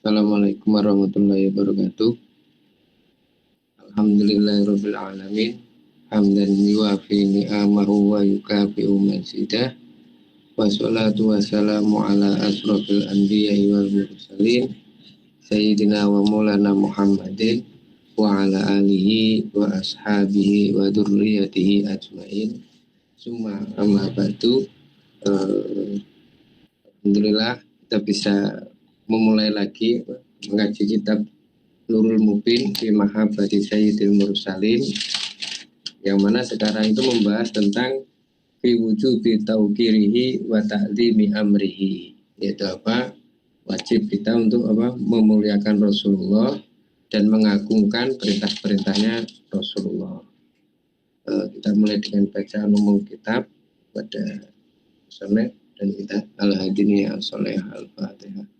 Assalamualaikum warahmatullahi wabarakatuh. Alhamdulillahirabbil alamin. Hamdan yuwafi ni'amahu wa yukafi'u mazidah. Wassalatu wassalamu ala asrofil anbiya'i wal mursalin Sayyidina wa maulana Muhammadin wa ala alihi wa ashabihi wa dzurriyyatihi ajmain. Summa amma ba'du. Alhamdulillah kita bisa memulai lagi mengaji kitab Nurul Mubin fi Mahabbati Sayyidil Mursalin, yang mana sekarang itu membahas tentang fi wujubi tauqirihi wa ta'zimi amrihi, yaitu apa? Wajib kita untuk apa? Memuliakan Rasulullah dan mengagungkan perintah-perintahnya Rasulullah. Kita mulai dengan bacaan umum kitab pada musannaf dan kita al-hadini as-salih al-fatihah.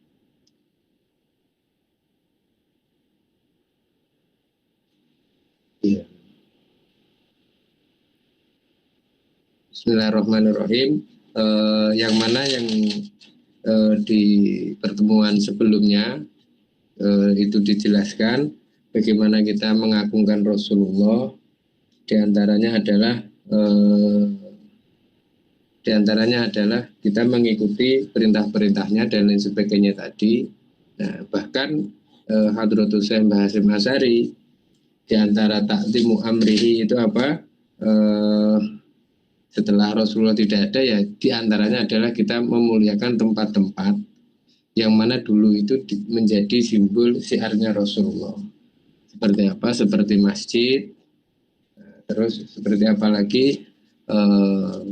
Ya. Bismillahirrahmanirrahim. Yang mana yang di pertemuan sebelumnya itu dijelaskan bagaimana kita mengagungkan Rasulullah. Di antaranya adalah kita mengikuti perintah-perintahnya dan lain sebagainya tadi. Nah, bahkan Hadratus Syekh Mbah Hasyim Asy'ari di antara ta'zimu amrihi itu apa? Setelah Rasulullah tidak ada, ya di antaranya adalah kita memuliakan tempat-tempat yang mana dulu itu menjadi simbol syiarnya Rasulullah. Seperti apa? Seperti masjid. Terus seperti apa lagi?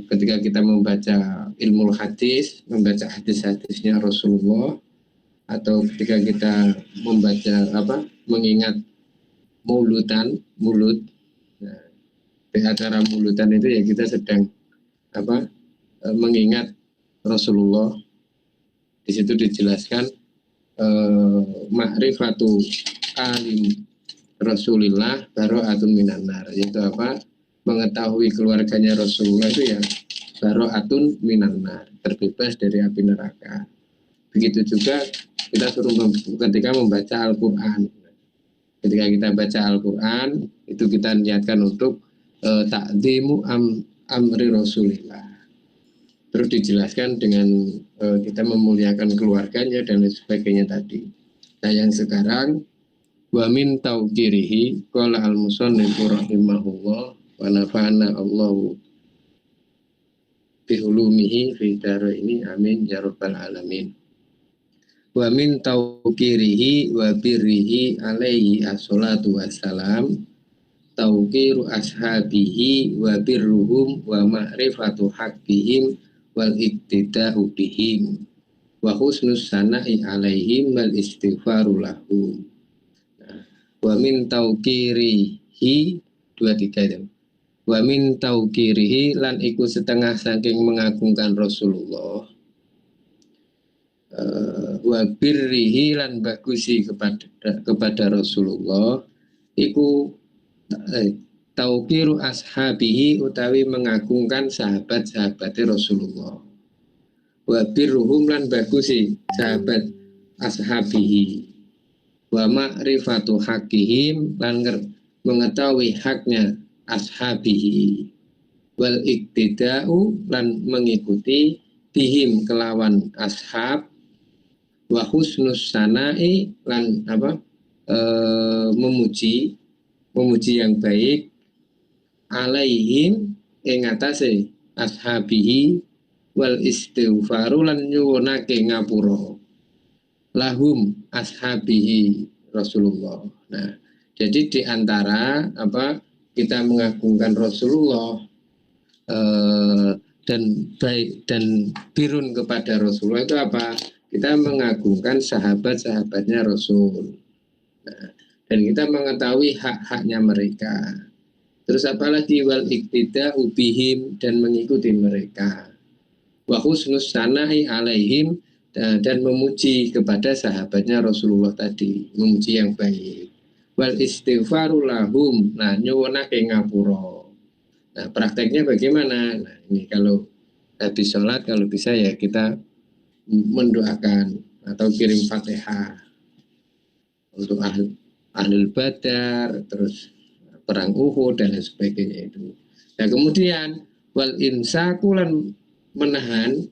Ketika kita membaca ilmu hadis, membaca hadis-hadisnya Rasulullah, atau ketika kita membaca mengingat mulud. Nah, di acara muludan itu ya kita sedang mengingat Rasulullah. Di situ dijelaskan ma'rifatu alim Rasulillah baro'atun minan nar, yaitu apa? Mengetahui keluarganya Rasulullah itu ya baro'atun minan nar, terbebas dari api neraka. Begitu juga kita suruh ketika membaca Al-Qur'an. Ketika kita baca Al-Quran, itu kita niatkan untuk ta'zimu amri Rasulillah. Terus dijelaskan dengan kita memuliakan keluarganya dan lain sebagainya tadi. Nah, yang sekarang wa min tauqirihi qala al-musannifu rahimahullah wa nafa'ana Allahu bihulumihi fi ini amin ya rabbal alamin. Wa min tauqirihi wa birrihi alaihi assalatu wassalam tauqiru ashabihi wa birruhum wa ma'rifatu haqqihim wal iktida'u bihim wa husnus sana'i alaihim wal istighfaru lahum. Wa min tauqirihi 23 itu. Wa min tauqirihi lan iku setengah saking mengagungkan Rasulullah, wa birrihi lan bagusi kepada Rasulullah iku tauqiru ashabihi utawi mengagungkan sahabat-sahabat Rasulullah, wa birruhum lan bagusi sahabat ashabihi, wa ma'rifatu haqqihim lan mengetahui haknya ashabihi, wal iktida'u lan mengikuti bihim kelawan ashab, wa husnus sana'i lan memuji yang baik alaihim ing atase ashabihi, wal istighfaru lan nyuwunake ngapura lahum ashabihi Rasulullah. Nah, jadi di antara kita mengagungkan Rasulullah dan baik dan birun kepada Rasulullah itu apa? Kita mengagungkan sahabat-sahabatnya Rasul. Nah, dan kita mengetahui hak-haknya mereka. Terus apalagi wal iktida'u bihim dan mengikuti mereka. Wa husnus sana'i alaihim dan memuji kepada sahabatnya Rasulullah tadi, memuji yang baik. Wal istighfaru lahum, nah nyuwunake ngapura. Nah, prakteknya bagaimana? Nah, ini kalau habis sholat kalau bisa ya kita mendoakan atau kirim Fatihah. untuk Ahlul Badar, terus perang Uhud dan lain sebagainya itu. Nah kemudian wal imsakulan menahan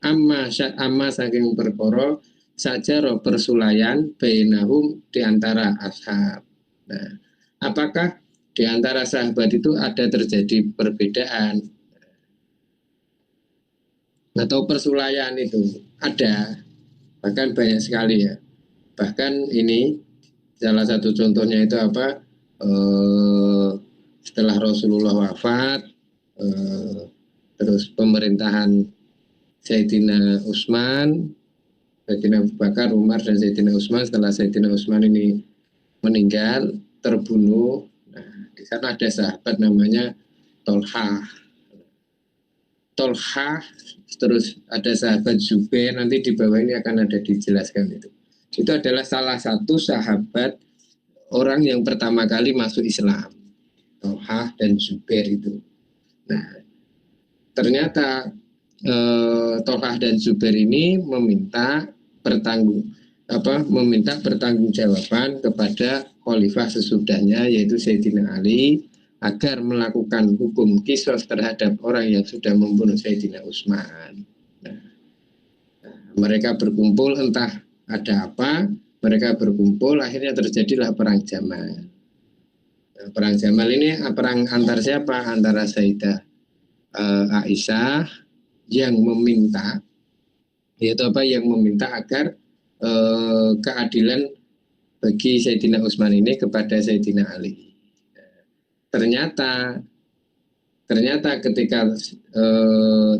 amma saking perkara saja roh persulayan bainahum di antara ashab. Nah, apakah di antara sahabat itu ada terjadi perbedaan atau persulayan itu? Ada, bahkan banyak sekali ya. Bahkan ini salah satu contohnya itu apa? Setelah Rasulullah wafat, terus pemerintahan Sayyidina Utsman, Sayyidina Abu Bakar, Umar, dan Sayyidina Utsman. Setelah Sayyidina Utsman ini meninggal, terbunuh. Nah, di sana ada sahabat namanya Tolhah. Tolhah, terus ada sahabat Zubair, nanti di bawah ini akan ada dijelaskan itu. Itu adalah salah satu sahabat orang yang pertama kali masuk Islam. Tolhah dan Zubair itu. Nah, ternyata Tolhah dan Zubair ini meminta pertanggungjawaban kepada khalifah sesudahnya, yaitu Sayyidina Ali, agar melakukan hukum qisas terhadap orang yang sudah membunuh Sayyidina Utsman. Nah, mereka berkumpul, entah ada apa, mereka berkumpul, akhirnya terjadilah perang Jamal. Nah, perang Jamal ini perang antar siapa? Antara Sayyidah Aisyah yang meminta, yaitu apa, yang meminta agar keadilan bagi Sayyidina Utsman ini kepada Sayyidina Ali. Ternyata ketika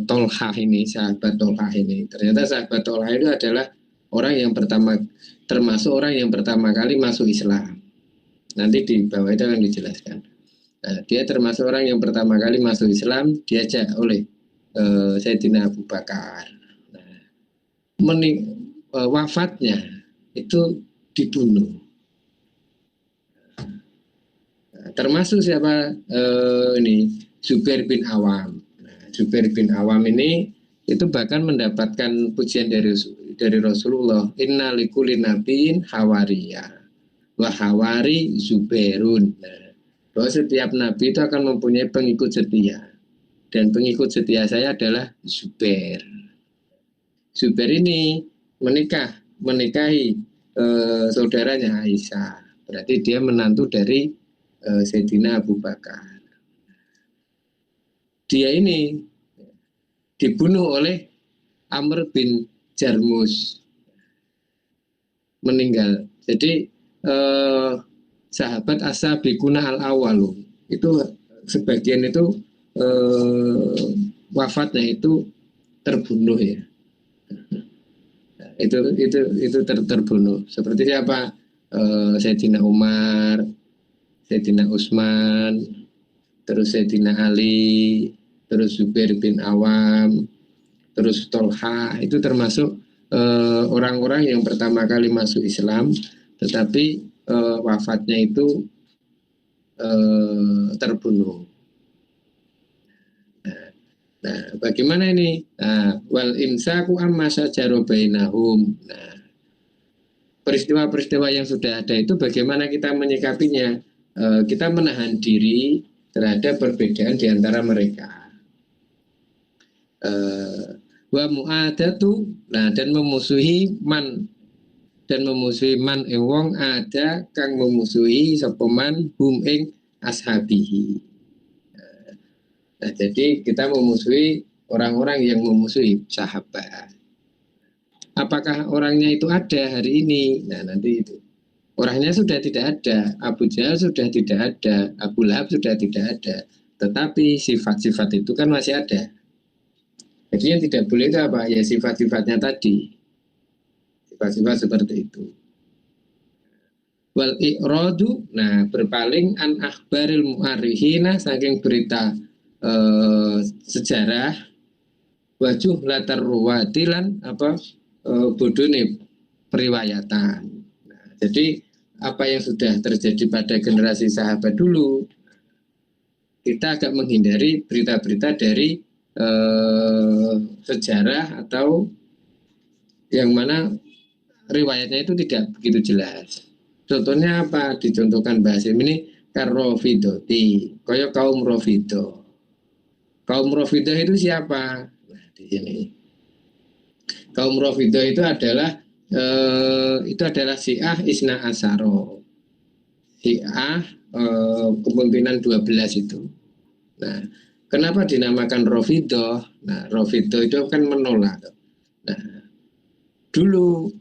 Tolhah ini, sahabat Tolhah ini, ternyata sahabat Tolhah itu adalah orang yang termasuk orang yang pertama kali masuk Islam. Nanti di bawah itu akan dijelaskan. Nah, dia termasuk orang yang pertama kali masuk Islam, diajak oleh Sayyidina Abu Bakar. Nah, wafatnya itu dibunuh. Nah, termasuk siapa? Ini Zubair bin Awam. Nah, Zubair bin Awam ini itu bahkan mendapatkan pujian dari Rasulullah, inna likulli nabiyyin hawariyah wa hawari Zubairun. Nah, bahwa setiap nabi itu akan mempunyai pengikut setia, dan pengikut setia saya adalah Zubair. Zubair ini menikahi saudaranya Aisyah, berarti dia menantu dari Sayyidina Abu Bakar. Dia ini dibunuh oleh Amr bin Jarmus, meninggal. Jadi sahabat As-Sabiquna al-Awwalu itu sebagian itu wafatnya itu terbunuh ya. Itu terbunuh. Seperti siapa? Sayyidina Umar, Sayyidina Utsman, terus Sayyidina Ali, terus Zubair bin Awam, terus Tolhah, itu termasuk orang-orang yang pertama kali masuk Islam, tetapi wafatnya itu terbunuh. Nah, bagaimana ini? Nah, wal imsaku amma syajara bainahum. Nah, peristiwa-peristiwa yang sudah ada itu bagaimana kita menyikapinya? Kita menahan diri terhadap perbedaan di antara mereka. Wa mu'adatu, nah, dan memusuhi man ing wong ada kang memusuhi sapa man hum ing ashabihi. Nah, jadi kita memusuhi orang-orang yang memusuhi sahabat. Apakah orangnya itu ada hari ini? Nah, nanti itu. Orangnya sudah tidak ada, Abu Jahal sudah tidak ada, Abu Lahab sudah tidak ada. Tetapi sifat-sifat itu kan masih ada. Jadi yang tidak boleh itu apa? Ya sifat-sifatnya tadi. Sifat-sifat seperti itu. Wal i'radu, nah, berpaling an akhbaril mu'arrikhina, saking berita sejarah, wajuh latar ruwatilan bodone periwayatan. Nah, jadi apa yang sudah terjadi pada generasi sahabat dulu, kita agak menghindari berita-berita dari sejarah atau yang mana riwayatnya itu tidak begitu jelas. Contohnya apa? Dicontohkan Basim ini karrofidoti, koyo kaum rofido. Kaum rofido itu siapa? Nah, di sini kaum rofido itu adalah Syiah Isna Asyaro. Syiah kepemimpinan 12 itu. Nah, kenapa dinamakan Rofido? Nah, Rofido itu kan menolak. Nah, dulu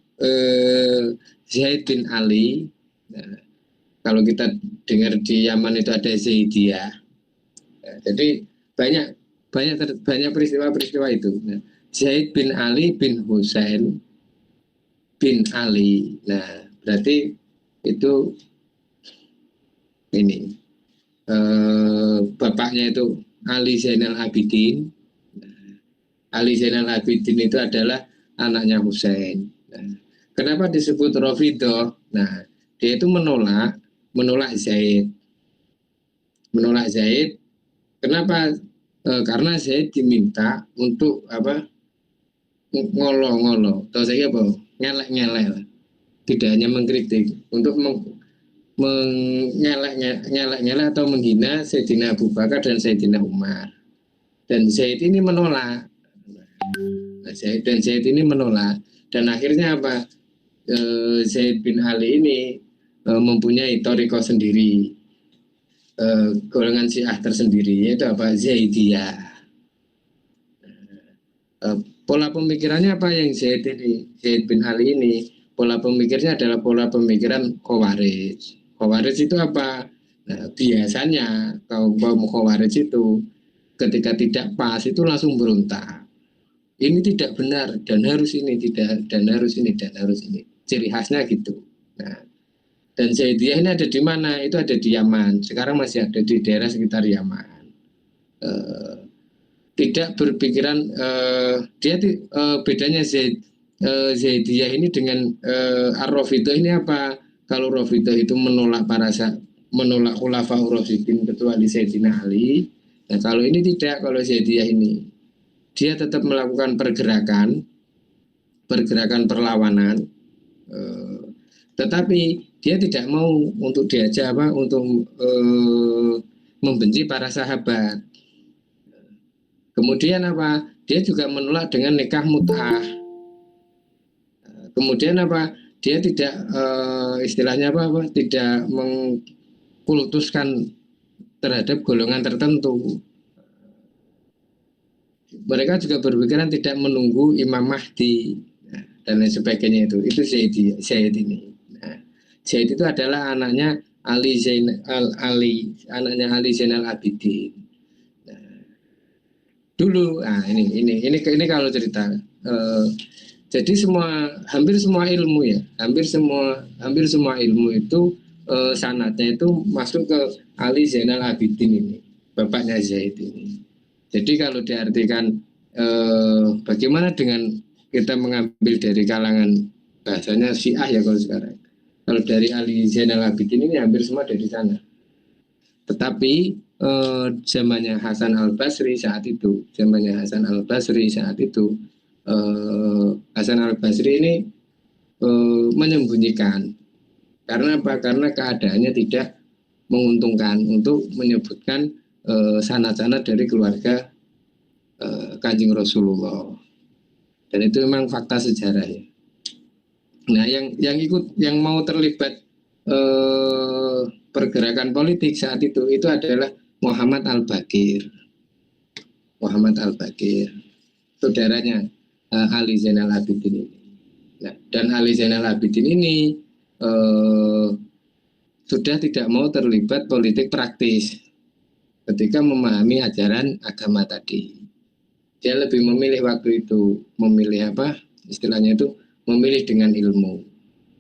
Zaid bin Ali, nah, kalau kita dengar di Yaman itu ada Zaidiyah. Nah, jadi banyak banyak peristiwa-peristiwa itu. Nah, Zaid bin Ali bin Husain bin Ali. Nah, berarti itu ini bapaknya itu Ali Zainal Abidin. Ali Zainal Abidin itu adalah anaknya Husain. Nah, kenapa disebut Rafidah? Nah, dia itu menolak Zaid. Menolak Zaid. Kenapa? Karena Zaid diminta untuk apa? Ngolo-ngolo. Tahu saya apa? Ngelek-ngelek. Tidak hanya mengkritik, untuk mengelek-ngelek atau menghina Sayyidina Abu Bakar dan Sayyidina Umar. Dan Zaid ini menolak. Dan Zaid ini menolak. Dan akhirnya apa? Zaid bin Ali ini mempunyai toriko sendiri, golongan Syiah tersendiri, yaitu apa? Zaidiyah. Pola pemikirannya apa yang Zaid bin Ali ini? Pola pemikirnya adalah pola pemikiran Khawarij. Khawarij itu apa? Nah, biasanya kaum Khawarij itu ketika tidak pas itu langsung berontak. Ini tidak benar dan harus ini, tidak, dan harus ini, dan harus ini. Ciri khasnya gitu. Nah, dan Zaidiyah ini ada di mana? Itu ada di Yaman. Sekarang masih ada di daerah sekitar Yaman. Tidak berpikiran dia bedanya Zaidiyah ini dengan Ar-Rafidah ini apa? Kalau Rafidah itu menolak menolak Khulafaur Rasyidin kecuali Sayyidina Ali. Nah, kalau ini tidak, kalau Zaidiyah ini dia tetap melakukan pergerakan perlawanan, tetapi dia tidak mau untuk diajak apa untuk membenci para sahabat. Kemudian apa? Dia juga menolak dengan nikah mut'ah. Kemudian apa? Dia tidak istilahnya apa? Tidak mengkultuskan terhadap golongan tertentu. Mereka juga berpikiran tidak menunggu Imam Mahdi dan lain sebagainya itu. Itu Zaid ini. Nah, Zaid itu adalah anaknya anaknya Ali Zainal Abidin. Dulu, nah ini kalau cerita, jadi hampir semua ilmu ya, hampir semua ilmu itu sanatnya itu masuk ke Ali Zainal Abidin ini, bapaknya Zaid ini. Jadi kalau diartikan bagaimana dengan kita mengambil dari kalangan bahasanya Syiah ya kalau sekarang, kalau dari Ali Zainal Abidin ini hampir semua dari sana. Tetapi zamannya Hasan Al-Basri saat itu, Hasan Al-Basri ini menyembunyikan. Karena apa? Karena keadaannya tidak menguntungkan untuk menyebutkan sanad-sanad dari keluarga Kanjeng Rasulullah. Dan itu memang fakta sejarah ya. Nah, yang mau terlibat pergerakan politik saat itu adalah Muhammad Al-Baqir. Saudaranya Ali Zainal Abidin ini. Nah, dan Ali Zainal Abidin ini sudah tidak mau terlibat politik praktis ketika memahami ajaran agama tadi. Dia lebih memilih waktu itu, memilih apa istilahnya itu, memilih dengan ilmu.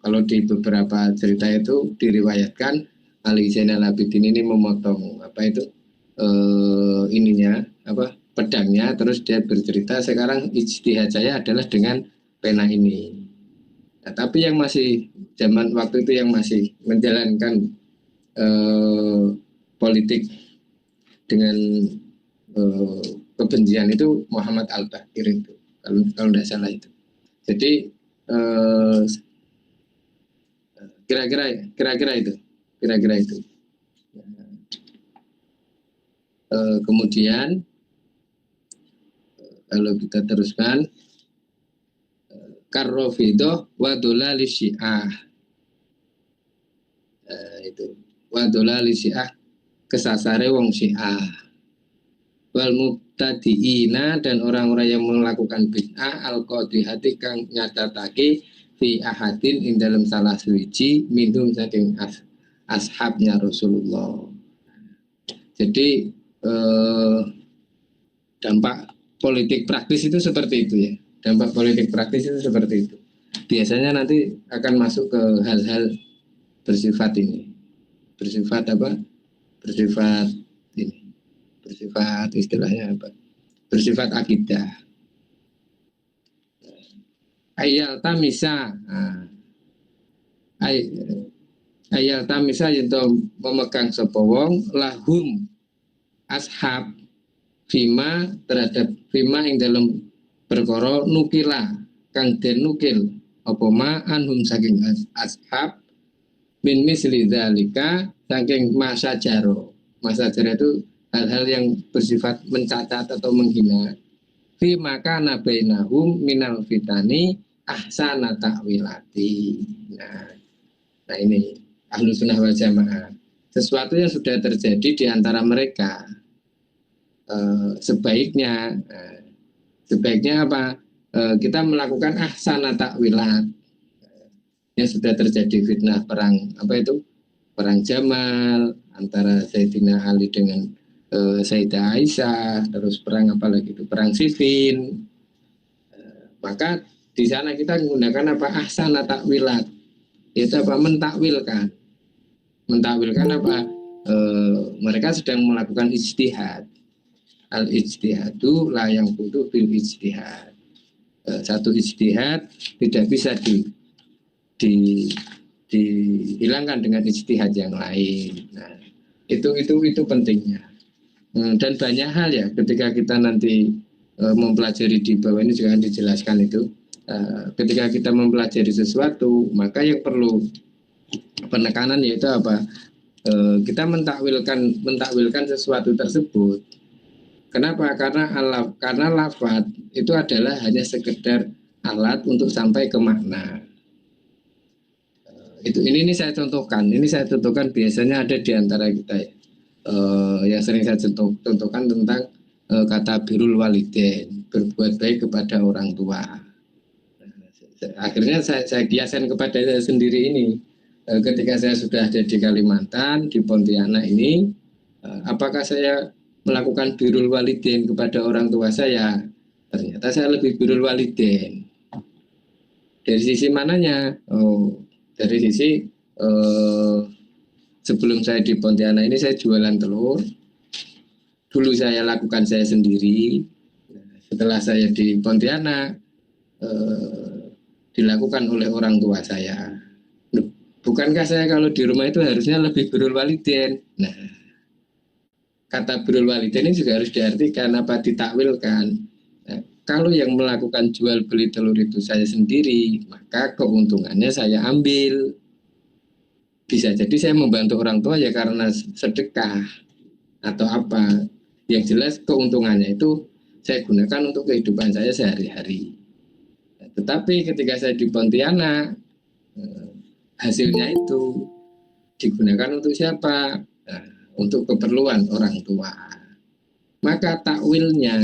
Kalau di beberapa cerita itu diriwayatkan Ali Zainal Abidin ini memotong apa itu ininya apa pedangnya, terus dia bercerita sekarang ijtihad saya adalah dengan pena ini. Nah, tapi yang masih zaman waktu itu yang masih menjalankan politik dengan kebencian itu Muhammad Al-Baqir itu, kalau tidak salah itu. Jadi Kira-kira itu. Kira-kira itu. Kemudian kalau kita teruskan, karrofidoh wadolali syiah. Itu wadolali syiah, kesasare wong syiah. Wal mubtadiina, dan orang-orang yang melakukan bid'ah al-qadhihati kang nyatatake fi ahadin ing dalam salah suci minum saking ashabnya Rasulullah. Jadi dampak politik praktis itu seperti itu ya. Dampak politik praktis itu seperti itu. Biasanya nanti akan masuk ke hal-hal bersifat ini. Bersifat apa? Bersifat ini. Bersifat istilahnya apa? Bersifat akidah. Ayal tamisa. Ayal tamisa itu memegang sapa wong lahum ashab fima terhadap fima ing dalam perkara nukila kang den nukil apa ma anhum saking ashab min misli dzalika saking masa jaro itu hal-hal yang bersifat mencatat atau menghina fi maka nabainahum minal fitani ahsana ta'wilati. Nah ini ahlu sunnah wal jamaah, sesuatu yang sudah terjadi di antara mereka sebaiknya apa, kita melakukan ahsana ta'wilat. Yang sudah terjadi fitnah perang apa itu, perang Jamal antara Sayyidina Ali dengan Sayyidah Aisyah, terus perang apa lagi itu, perang Siffin. Maka di sana kita menggunakan apa, ahsana ta'wilat, itu apa, mentakwilkan apa, mereka sedang melakukan ijtihad. Al ijtihadu la yang butuh bil ijtihad. Satu ijtihad tidak bisa dihilangkan dengan ijtihad yang lain. Nah, itu pentingnya. Dan banyak hal ya, ketika kita nanti mempelajari di bawah ini juga dijelaskan itu. Ketika kita mempelajari sesuatu, maka yang perlu penekanan yaitu apa? Kita mentakwilkan sesuatu tersebut. Kenapa? Karena lafaz itu adalah hanya sekedar alat untuk sampai ke makna. Ini saya contohkan. Biasanya ada di antara kita ya. Yang sering saya contohkan tentang kata birrul walidain, berbuat baik kepada orang tua. Akhirnya saya kiaskan kepada saya sendiri ini. Ketika saya sudah ada di Kalimantan, di Pontianak ini, apakah saya melakukan birrul walidain kepada orang tua saya? Ternyata saya lebih birrul walidain. Dari sisi mananya? Dari sisi sebelum saya di Pontianak ini saya jualan telur. Dulu saya lakukan saya sendiri. Setelah saya di Pontianak dilakukan oleh orang tua saya. Bukankah saya kalau di rumah itu harusnya lebih birrul walidain? Nah, kata birrul walidain ini juga harus diartikan apa, ditakwilkan. Nah, kalau yang melakukan jual beli telur itu saya sendiri, maka keuntungannya saya ambil. Bisa jadi saya membantu orang tua ya karena sedekah atau apa. Yang jelas keuntungannya itu saya gunakan untuk kehidupan saya sehari-hari. Tetapi ketika saya di Pontianak, hasilnya itu digunakan untuk siapa? Nah, untuk keperluan orang tua. Maka takwilnya,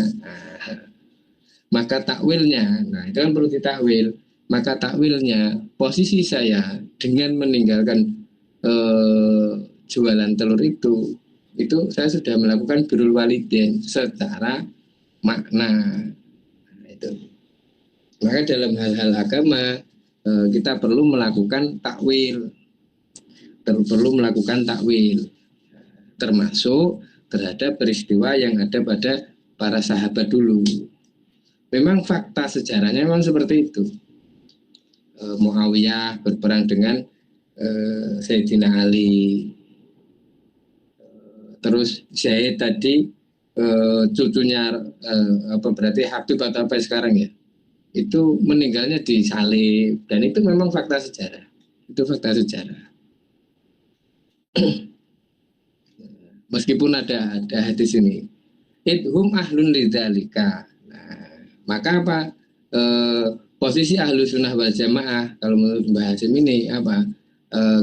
nah itu kan perlu ditakwil. Maka takwilnya, posisi saya dengan meninggalkan jualan telur itu saya sudah melakukan birrul walidain secara makna. Nah, itu. Maka dalam hal-hal agama kita perlu melakukan takwil, termasuk terhadap peristiwa yang ada pada para sahabat dulu. Memang fakta sejarahnya memang seperti itu. Muawiyah berperang dengan Sayyidina Ali. Terus Zaid tadi cucunya berarti Habib atau apa sekarang ya, itu meninggalnya disalib, dan itu memang fakta sejarah. Itu fakta sejarah. Meskipun ada hadis ini, idhum ahlun lidzalika. Nah, maka apa? Posisi ahlu sunnah wal jamaah kalau menurut Mbah Hasim ini apa?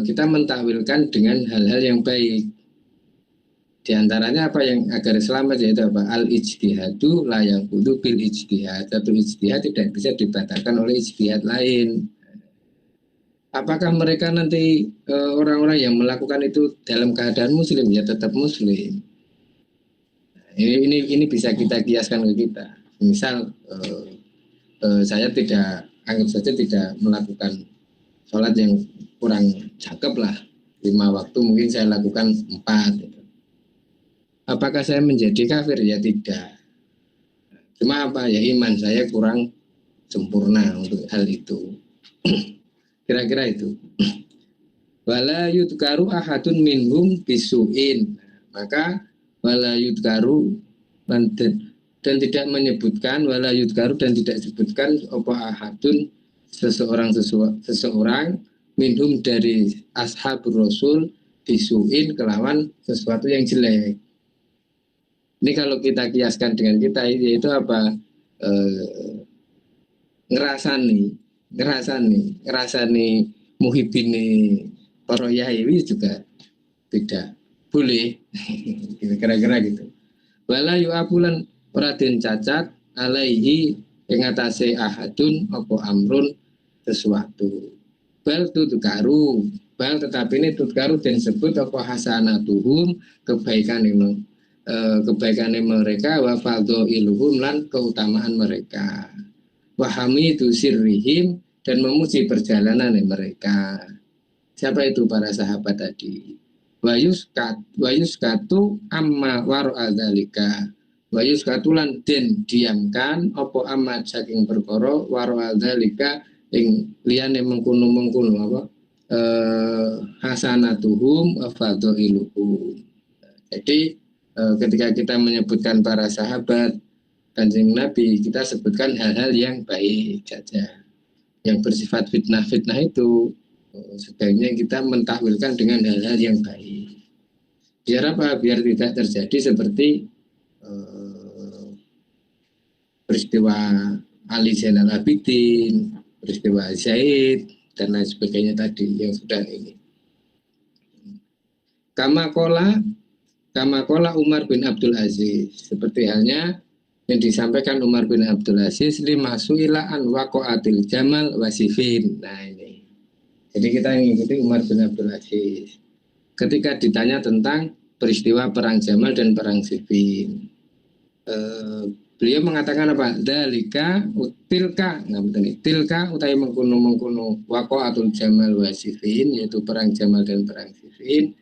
Kita mentakwilkan dengan hal-hal yang baik. Di antaranya apa yang agar selamat yaitu apa? Al ijtihadu la yaqudu bil ijtihad. Satu ijtihad tidak bisa dibatalkan oleh ijtihad lain. Apakah mereka nanti orang-orang yang melakukan itu dalam keadaan muslim? Ya tetap muslim. Ini bisa kita kiaskan ke kita. Misal saya tidak, anggap saja tidak melakukan sholat yang kurang cakep lah, 5 waktu mungkin saya lakukan 4 gitu. Apakah saya menjadi kafir? Ya tidak. Cuma apa ya, iman saya kurang sempurna untuk hal itu. Kira-kira itu. Wala yudkaru ahadun minhum bisuin. Maka wala yudkaru dan tidak menyebutkan wala yudkaru dan tidak disebutkan apa ahadun seseorang minhum dari ashab rasul bisuin kelawan sesuatu yang jelek. Ini kalau kita kiaskan dengan kita, yaitu apa? Ngerasani muhibini para yahiwi juga tidak boleh. Kira-kira gitu. Wala yu'abulan raden cacat alaihi pengatasi ahadun apa amrun sesuatu. Bal tutkaru, bal tetapi ini tutkaru dan sebut apa hasanatuhum kebaikan ini. Kebaikan mereka wa fadhailuhum lan keutamaan mereka. Wahami itu sirrihim dan memuji perjalanan mereka. Siapa itu para sahabat tadi? Wayus katu amma waro'adzalika. Wayus katulan den diamkan opo amma saking perkara waro'adzalika ing liyane mengkuno apa? Hasanatuhum wa fadhailuhum. Jadi ketika kita menyebutkan para sahabat Kanjeng Nabi, kita sebutkan hal-hal yang baik saja. Yang bersifat fitnah-fitnah itu sebaiknya kita mentahwilkan dengan hal-hal yang baik. Biar apa? Biar tidak terjadi seperti peristiwa Ali Zainal Abidin, peristiwa Zaid, dan lain sebagainya tadi yang sudah ini. Kamakola Umar bin Abdul Aziz, seperti halnya yang disampaikan Umar bin Abdul Aziz lima su'ilaan waqa'atil jamal wasifin. Nah ini, jadi kita mengikuti Umar bin Abdul Aziz ketika ditanya tentang peristiwa perang Jamal dan perang Siffin. Beliau mengatakan apa? Dalika tilka, tilka utai mengkuno waqa'atul jamal wasifin, yaitu perang Jamal dan perang Siffin.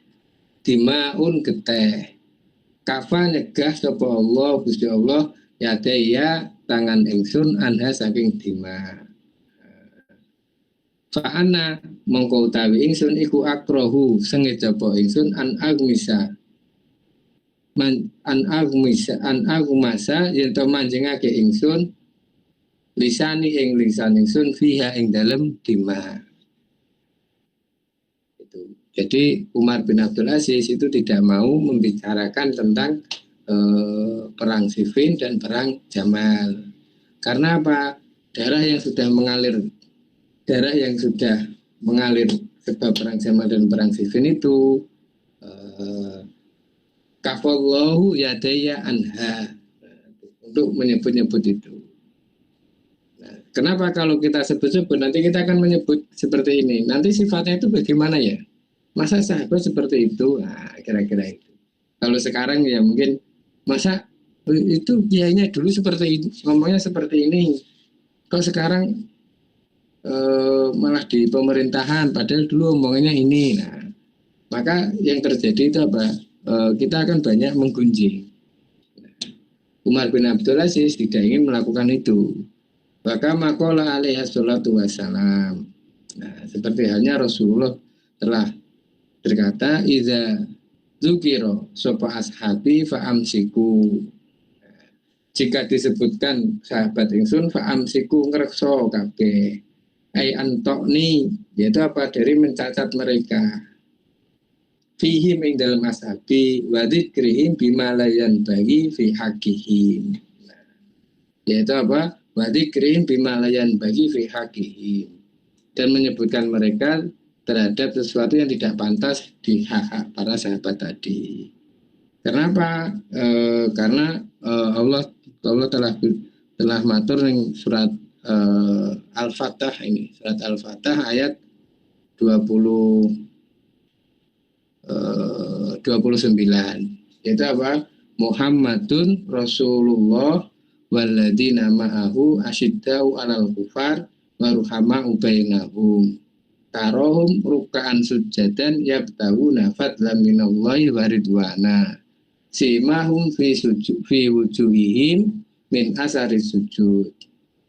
Dimaun geteh kafa nyegah sapa Allah Gusti Allah ya tangan ingsun anha saking dima. Fa'ana mongko utawi ingsun iku akrohu sengejaba ingsun an agmasa yen to manjingake ingsun lisani ing lisan ingsun fiha ing dalem dima. Jadi Umar bin Abdul Aziz itu tidak mau membicarakan tentang perang Siffin dan perang Jamal. Karena apa? Darah yang sudah mengalir sebab perang Jamal dan perang Siffin itu kafallahu yadaya anha, untuk menyebut-nyebut itu. Nah, kenapa kalau kita sebut-sebut nanti kita akan menyebut seperti ini. Nanti sifatnya itu bagaimana ya? Masa sahabat seperti itu? Nah, kira-kira itu. Kalau sekarang ya mungkin masa itu kiainya dulu seperti ini, ngomongnya seperti ini. Kok sekarang malah di pemerintahan, padahal dulu ngomongnya ini. Nah, maka yang terjadi itu apa? Kita akan banyak menggunjing. Umar bin Abdul Aziz tidak ingin melakukan itu. Maka makola alaihi salatu wassalam. Nah, seperti halnya Rasulullah telah berkata, iza dzukira sapa ashabi fa'amsiku. Jika disebutkan sahabat ingsun fa'amsiku ngrekso kabeh. ai antokni, yaitu apa, dari mencacat mereka, fihim ing dalam ashabi, wa dzikrihim bima la yanbaghi fi haqqihim, yaitu apa, wa dzikrihim bima la yanbaghi fi haqqihim, dan menyebutkan mereka terhadap sesuatu yang tidak pantas di hak para sahabat tadi. Kenapa? Karena Allah telah matur ning surat Al-Fatah ini, surat Al-Fatah ayat 29, yaitu apa? Muhammadun Rasulullah walladzina ma'ahu asyiddau 'alal kufar wa ruhama'u bainahum tarohum ruka'an sujadan yabtahuna fadlan minallahi wa ridwana simahum fi wujuhihim min asari sujud.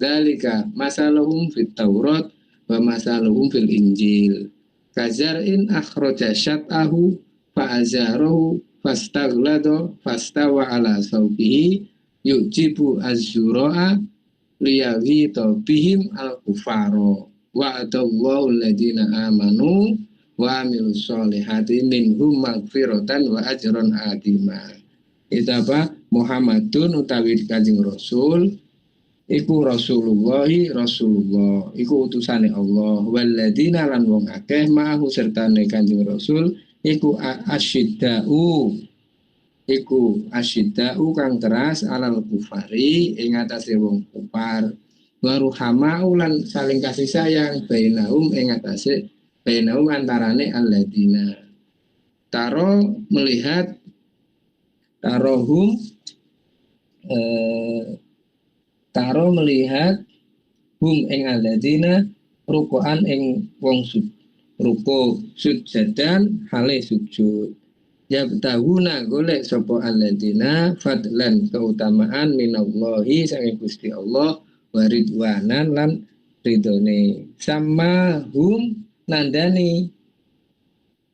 Dzalika masaluhum fit Taurat wa masaluhum fil Injil. Kazar'in akhraja syat'ahu fa'azarahu fastaghlada fastawa ala sawbihi yujibu az-zura'a liyaghita bihim al-kufara wa adallahu alladhina amanu wa amilus solihati minhum magfiratan wa ajran adima. Itu apa? Muhammadun utawi Kanjeng Rasul iku Rasulullah iku utusane Allah, walladzina lan wong akeh ma'ahu sertane Kanjeng Rasul iku asyidau kang keras alal kufari ing atase wong kufar, waruhamau lan saling kasih sayang bainahum ing atase bainahum antarane alladzina taro melihat hum ing alladzina ruku'an ing wong ruku sujadan hale sujud, yabtahuna golek sapa alladzina fadlan keutamaan minallahi sange Gusti Allah wa ridwanan lan ridone, sama hum nandani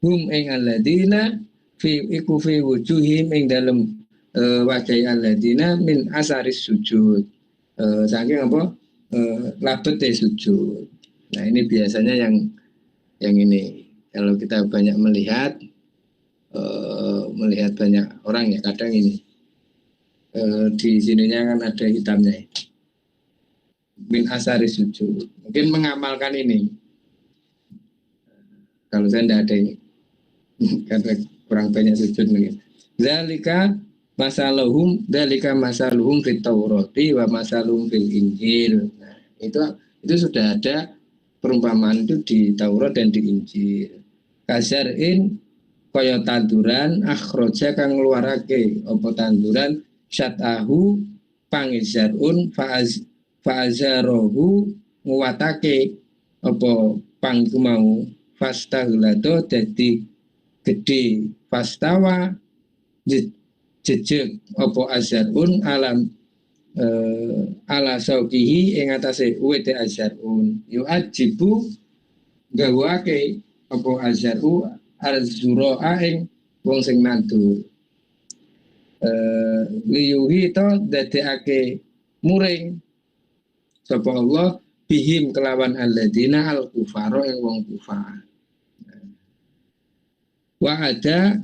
hum ing alladzina fi wujuhim ing dalem wajah alladzina min asaris sujud, saking apa labete sujud. Nah ini biasanya yang ini kalau kita banyak melihat banyak orang ya, kadang ini di sininya kan ada hitamnya min asari sujud, mungkin mengamalkan ini. Kalau saya tidak ada ini karena kurang banyak sujud mungkin. Dzalika masaluhum fit Taurati wa masaluhum fil Injil. Nah, itu sudah ada perumpamaan itu di Taurat dan di Injil. Kasar'in kaya tanduran akhroja kang ngeluarake apa tanduran syat'ahu pangizarun fa'azarohu nguwatake apa pangku mau fastahlado dadi gede fastawa jejeg apa azarun alam ala saukihi ing atase wete azarun yu'ajibu gawake apa azaru arzura ing wong sing nandur liyuhi to dadekake muring sapa Allah bihim kelawan alladzina al kufaro ing wong kufar. Wa ada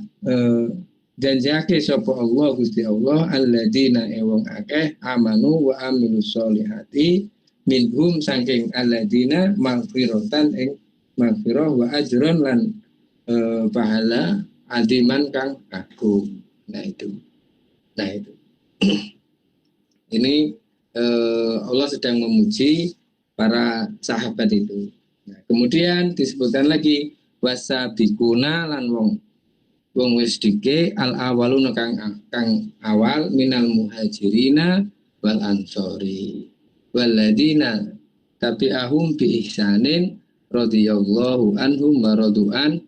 janjake sapa Allah Gusti Allah alladzina wong akeh amanu wa amilus solihati minhum saking alladzina maghfiratan ing maghfirah wa ajron lan pahala adiman kang agung. Nah itu ini Allah sedang memuji para sahabat itu. Nah, kemudian disebutkan lagi wasabikuna lan wong wis dike al awaluna kang awal minal muhajirina wal ansori waladina tabi'ahum bi ihsanin radhiyallahu anhum wa radu'an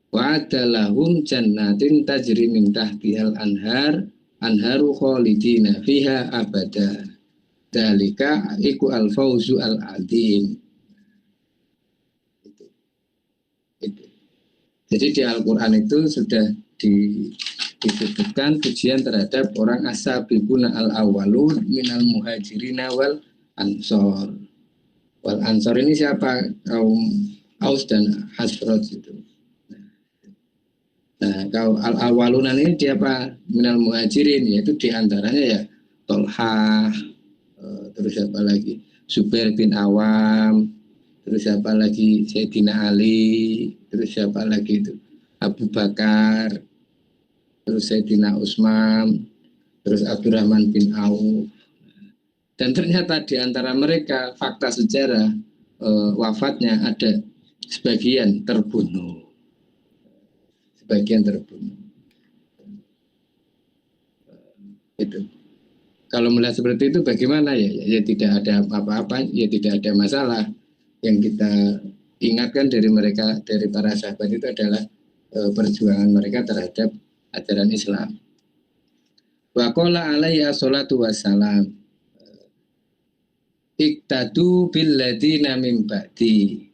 wa adalahum jannatin tajri min tahtihal anharu khalidina fiha abada. Dalika iku al-fauzu al-azim. Itu. Jadi di Al-Quran itu sudah disebutkan pujian terhadap orang as-sabiquna al-awwalun minal muhajirina wal ansor. Wal Ansor ini siapa? Kaum Aus dan Hasraj itu. Nah, kau al-awalunan ini siapa? Minal muhajirin, yaitu diantaranya ya Tolha, terus siapa lagi? Zubair bin Awam, terus siapa lagi? Sayyidina Ali, terus siapa lagi itu? Abu Bakar, terus Sayyidina Utsman, terus Abdurrahman bin Auf. Dan ternyata di antara mereka fakta sejarah wafatnya ada sebagian terbunuh. Sebagian terbunuh. Itu. Kalau melihat seperti itu bagaimana ya? Ya tidak ada apa-apa, ya tidak ada masalah. Yang kita ingatkan dari mereka, dari para sahabat itu adalah perjuangan mereka terhadap ajaran Islam. Wa qala alaihi assalatu wassalam iktadu billadina min ba'di.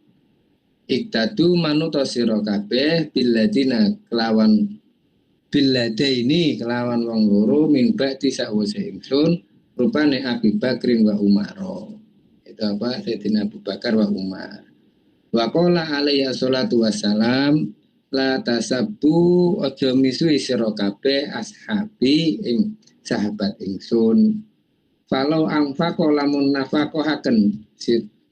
Iktadu manuto sira kabeh billadina kelawan billadaini kelawan wong loro min ba'di sawise ingsun rupane Abi Bakrin wa Umar. Itu apa? Sayyidina Abu Bakar wa Umar. Wa qala alaihi salatu wassalam la tasabbu aja misui sira kabeh ashabi ing sahabat ingsun. Falau angfaqo lamun nafaqahaken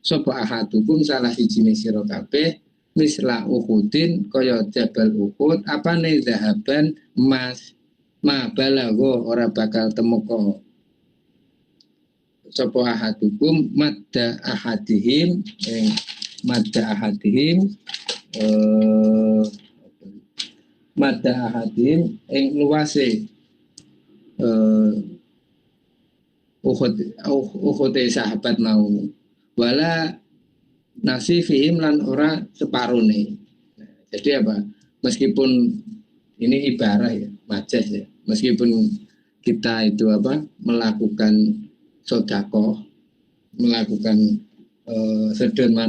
sapa ahadukum salah sijine sira kabeh misla Uhudin kaya Jabal Uhud apane zahaban emas ma balago ora bakal temeka sapa ahadukum madda ahadihim madda ahadihim madda ahadihim ing luase Uhud sahabat mau wala nasifihim lan ora separone. Jadi apa? Meskipun ini ibarat ya, majas ya. Meskipun kita itu apa? Melakukan sedekah, melakukan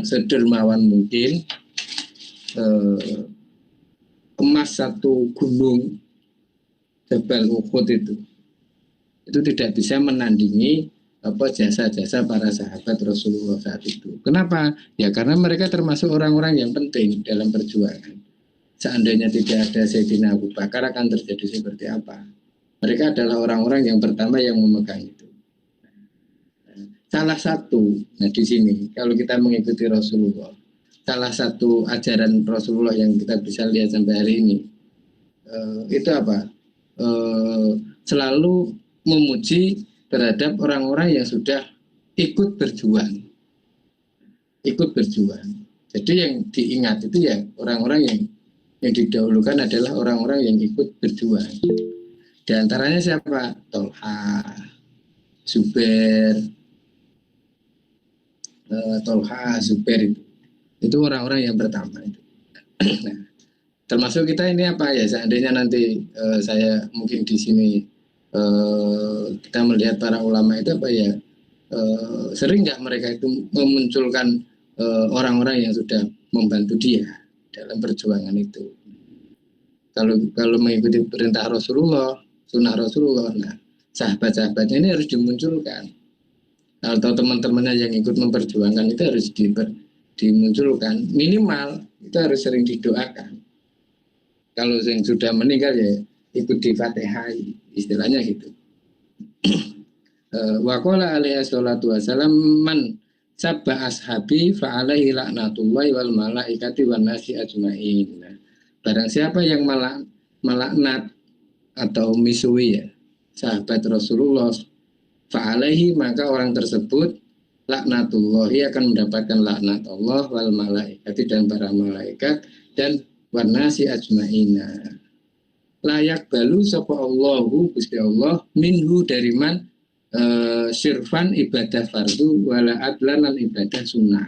sedermawan mungkin emas satu gunung Jabal Uhud itu tidak bisa menandingi apa jasa-jasa para sahabat Rasulullah saat itu. Kenapa? Ya karena mereka termasuk orang-orang yang penting dalam perjuangan. Seandainya tidak ada Sayyidina Abu Bakar akan terjadi seperti apa? Mereka adalah orang-orang yang pertama yang memegang itu. Salah satu, nah di sini kalau kita mengikuti Rasulullah, salah satu ajaran Rasulullah yang kita bisa lihat sampai hari ini itu apa? Selalu memuji terhadap orang-orang yang sudah ikut berjuang. Jadi yang diingat itu ya orang-orang yang didahulukan adalah orang-orang yang ikut berjuang. Di antaranya siapa? Tolha, Zubair, itu orang-orang yang pertama itu. Nah, termasuk kita ini apa ya? Seandainya nanti saya mungkin di sini kita melihat para ulama itu apa ya sering nggak mereka itu memunculkan orang-orang yang sudah membantu dia dalam perjuangan itu. Kalau mengikuti perintah Rasulullah, sunnah Rasulullah, nah sahabat-sahabatnya ini harus dimunculkan. Atau teman-temannya yang ikut memperjuangkan itu harus dimunculkan. Minimal itu harus sering didoakan. Kalau yang sudah meninggal ya ikut di Fatihai, istilahnya gitu. Wa qala alaihi salatu wasalam man sabba ashabi fa alaihi laknatullahi wal malaikati wan nasi ajmain. Barang siapa yang melaknat atau misui ya sahabat Rasulullah fa alaihi maka orang tersebut laknatullahi akan mendapatkan laknat Allah wal malaikati dan para malaikat dan wan nasi ajmaina. Layak balu sapa Allahu Gusti Allah minhu dari man sirfan ibadah fardu wala adlanan ibadah sunnah.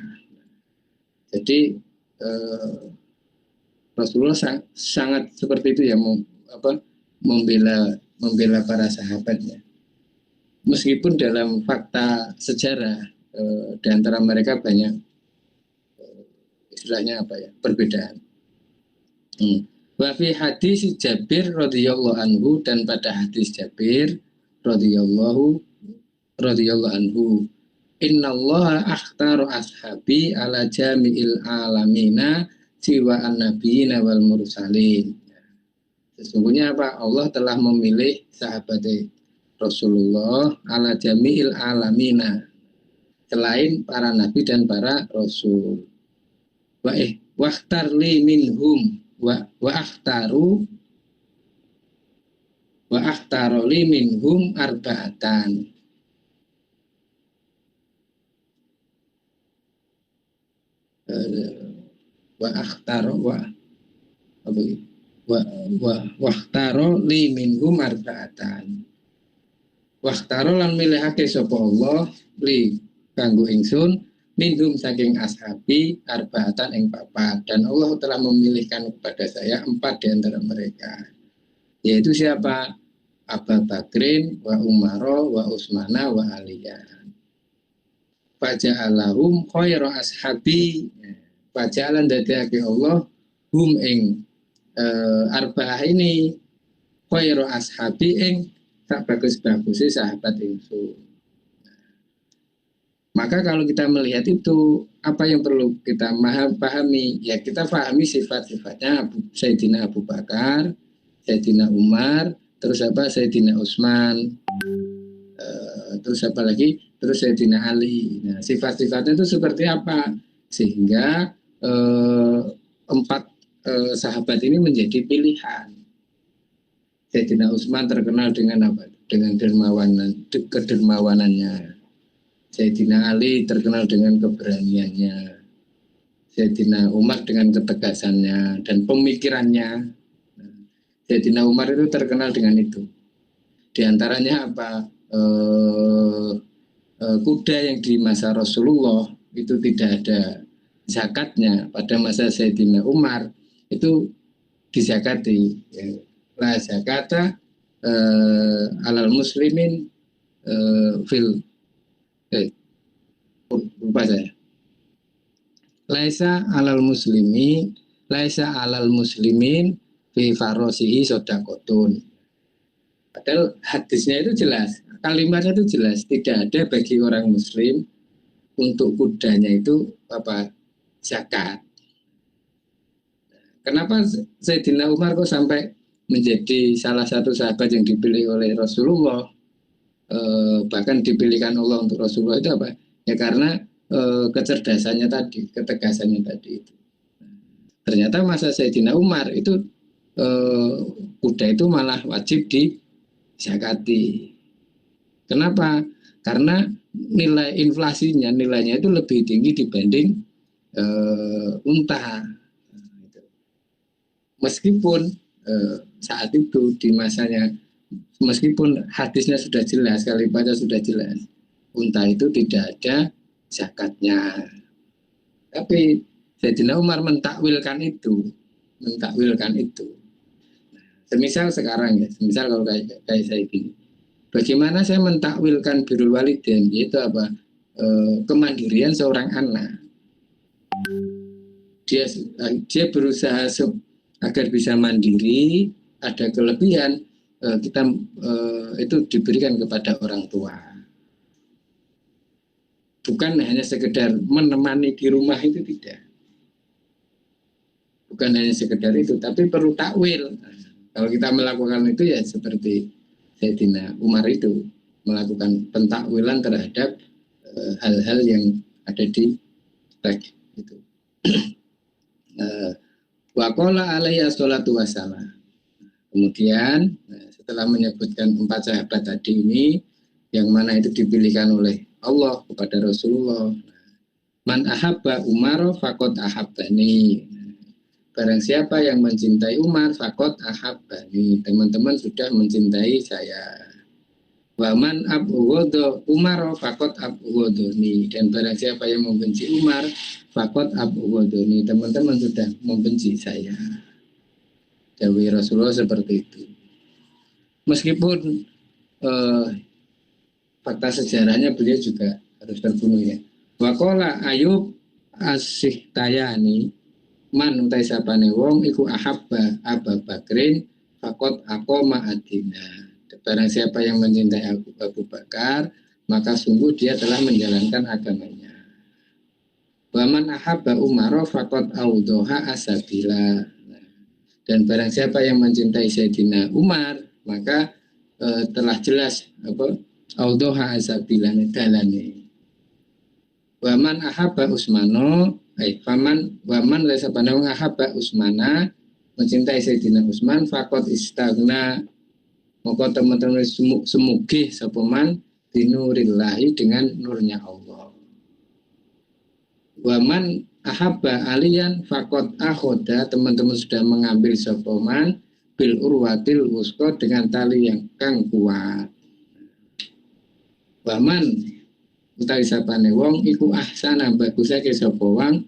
Jadi Rasulullah sangat seperti itu ya membela para sahabatnya. Meskipun dalam fakta sejarah di antara mereka banyak istilahnya apa ya perbedaan. Wa fi hadis Jabir radhiyallahu anhu dan pada hadis Jabir radhiyallahu anhu innallaha akhtaru ashabi ala jami'il alamina siwa an-nabiyina wal mursalin. Sesungguhnya apa? Allah telah memilih sahabat Rasulullah ala jami'il alamina, selain para nabi dan para rasul. Wakhtar li minhum wa akhtaru li minhum arba'atan. Wa akhtaru li minhum arba'atan. Waktaro lan milihake sapa Allah li kanggo ingsun minhum saking ashabi arba'atan ing papat, dan Allah telah memilihkan kepada saya 4 di antara mereka, yaitu siapa? Abu Bakrin wa Umaro wa Utsmana wa Aliyan. Faja'alahum khairu ashabi, faja'alan dadekake Allah hum ing arba'ah ini khairu ashabi ing tak bagus-bagusnya sahabat itu. Maka kalau kita melihat itu, apa yang perlu kita pahami? Ya kita pahami sifat-sifatnya Sayyidina Abu Bakar, Sayyidina Umar, terus apa Sayyidina Utsman, terus apa lagi? Terus Sayyidina Ali. Nah, sifat-sifatnya itu seperti apa? Sehingga 4 sahabat ini menjadi pilihan. Sayyidina Utsman terkenal dengan apa? Dengan kedermawanannya. Sayyidina Ali terkenal dengan keberaniannya. Sayyidina Umar dengan ketegasannya dan pemikirannya. Sayyidina Umar itu terkenal dengan itu. Di antaranya apa? Kuda yang di masa Rasulullah itu tidak ada zakatnya. Pada masa Sayyidina Umar itu dizakati. La zakata alal muslimin fil lupa saya. Laisa alal muslimin fi farosihi sodakotun. Padahal hadisnya itu jelas, kalimatnya itu jelas, tidak ada bagi orang muslim untuk kudanya itu apa zakat. Kenapa Sayyidina Umar kok sampai menjadi salah satu sahabat yang dipilih oleh Rasulullah, bahkan dipilihkan Allah untuk Rasulullah itu apa? Ya karena kecerdasannya tadi, ketegasannya tadi itu. Ternyata masa Sayyidina Umar itu kuda itu malah wajib dizakati. Kenapa? Karena nilai inflasinya, nilainya itu lebih tinggi dibanding unta. Meskipun saat itu di masanya, meskipun hadisnya sudah jelas, kalimatnya sudah jelas, unta itu tidak ada zakatnya. Tapi Sayyidina Umar mentakwilkan itu. Semisal sekarang ya, semisal kalau kayak saya gini, bagaimana saya mentakwilkan birrul walidain, yaitu apa? Kemandirian seorang anak. Dia berusaha agar bisa mandiri, ada kelebihan, kita itu diberikan kepada orang tua. Bukan hanya sekedar menemani di rumah, itu tidak. Bukan hanya sekedar itu, tapi perlu takwil. Kalau kita melakukan itu ya seperti Sayyidina Umar itu melakukan pentakwilan terhadap hal-hal yang ada di teks itu. Waqala alaihi assalatu wassalam. Kemudian setelah menyebutkan 4 sahabat tadi ini, yang mana itu dipilihkan oleh Allah kepada Rasulullah. Man ahabba Umar faqad ahabbani. Barang siapa yang mencintai Umar faqad ahabbani. Teman-teman sudah mencintai saya. Wa man abghadha Umar faqad abghadani. Dan barang siapa yang membenci Umar faqad abghadani. Teman-teman sudah membenci saya. Dawai Rasulullah seperti itu. Meskipun fakta sejarahnya beliau juga harus terbunuh ya. Waqala Ayub as-Sikhtayani man utai sapane wong iku ahabba Abu Bakrin faqad aqama adina. Barang siapa yang mencintai Abu Bakar, maka sungguh dia telah menjalankan agamanya. Waman ahabba umaro faqad audoha asabila. Dan barang siapa yang mencintai Sayyidina Umar, maka telah jelas apa audoha asabila dalane. Waman ahabba Usmano, waman lesa pandang ahabba Usmana, mencintai Sayyidina Utsman, faqad istagna, maka teman-teman semugih sapaman binurillahi dengan nurnya Allah. Waman ahabba alian fakot akhoda, teman-teman sudah mengambil sapaman bil urwatil wusko, dengan tali yang kang kuat. Waman utawi sapane wong iku ahsana bagusake sapa wong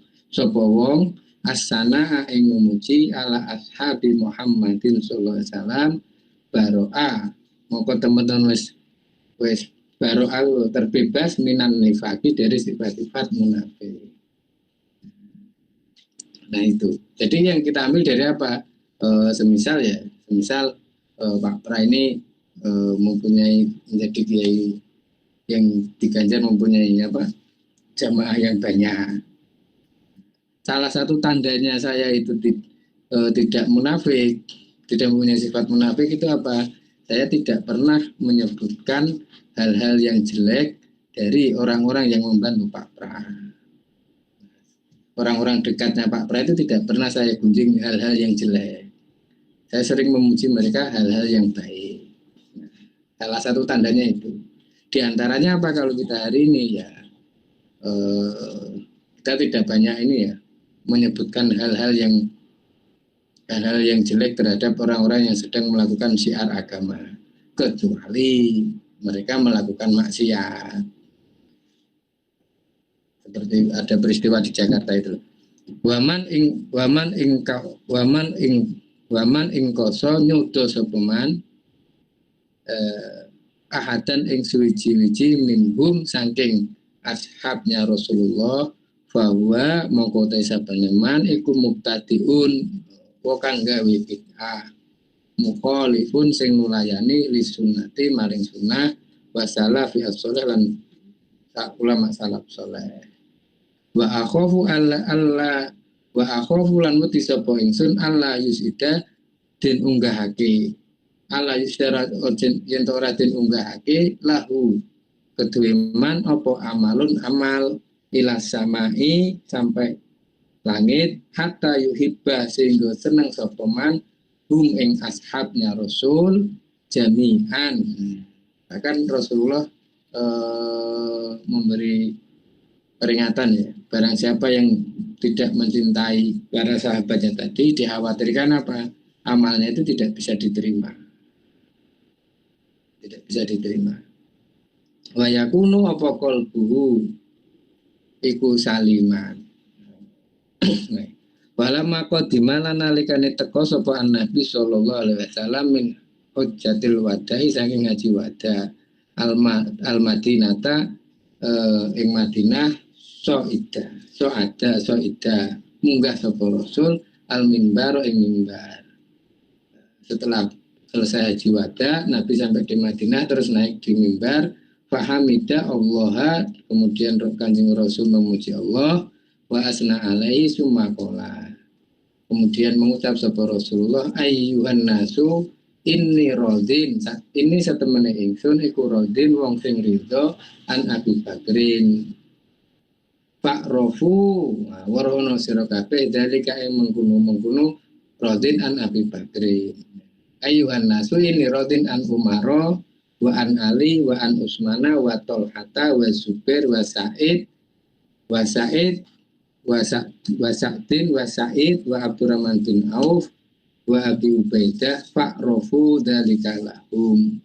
asana ing memuji ala ashabi Muhammadin sallallahu alaihi wasallam baro'a, maka teman-teman wis baro'a terbebas minan nifaki, dari sifat-sifat munafik. Nah itu. Jadi yang kita ambil dari apa? Semisal Pak Pra ini mempunyai, menjadi kiai yang diganjar mempunyai apa? Jamaah yang banyak. Salah satu tandanya saya itu tidak munafik, tidak mempunyai sifat munafik itu apa? Saya tidak pernah menyebutkan hal-hal yang jelek dari orang-orang yang membantu Pak Pra. Orang-orang dekatnya Pak Pra itu tidak pernah saya gunjing hal-hal yang jelek. Saya sering memuji mereka hal-hal yang baik. Salah satu tandanya itu. Di antaranya apa kalau kita hari ini ya, kita tidak banyak ini ya menyebutkan hal-hal yang jelek terhadap orang-orang yang sedang melakukan syiar agama, kecuali mereka melakukan maksiat. Seperti ada peristiwa di Jakarta itu. Waman ing koso nyudo sepeman ahadan ing suwiji-wiji minhum saking ashabnya Rasulullah, bahwa mongko sabaneman iku mubtadiun kang gawe bid'ah, mukhalifun sing nulayani li sunnati maring sunnah, wasala fi as-sholeh lan ulama salaf saleh. Wa akhafu lan muti sapa ingsun Allah yusida den unggahake, Allah yusida yen ora den unggahake lahu kedue man apa amalun amal ila samai sampai langit, hatta yuhibba sehingga seneng sapa man hum ing ashabnya Rasul jami'an. Bahkan Rasulullah memberi peringatan ya, barang siapa yang tidak mencintai para sahabatnya tadi, dikhawatirkan apa? Amalnya itu tidak bisa diterima. Tidak bisa diterima. Wa yakunu apa qalbuhu iku saliman. Walamma qadimana nalikane teka sapa Nabi sallallahu alaihi wasallam min hujjatil wada'i saking ngaji wada al-Madinata ing Madinah so'ida munggah sapa Rasul al-mimbar ing mimbar. Setelah selesai haji wada, Nabi sampai di Madinah terus naik di mimbar, fahamida Allah, kemudian Kanjeng Rasul memuji Allah, wa asna alaihi summa qala, kemudian mengucap sapa Rasulullah, ayyuhan nasu inni radin, ini satemene ingsun iku radin wong sing ridho an Abi Bakrin. Pak Rofu warono sira kabeh dalika ing mengkono radin an Abi Bakrin. Ayyuhan nasu inni radin an Umaro wa an Ali wa an Utsmana wa Talhata wa Zubair wa Sa'id wa Sa'din wa Sa'id wa Abdurrahman bin Auf wa Abi Ubaidah fa'rofu dalika lahum.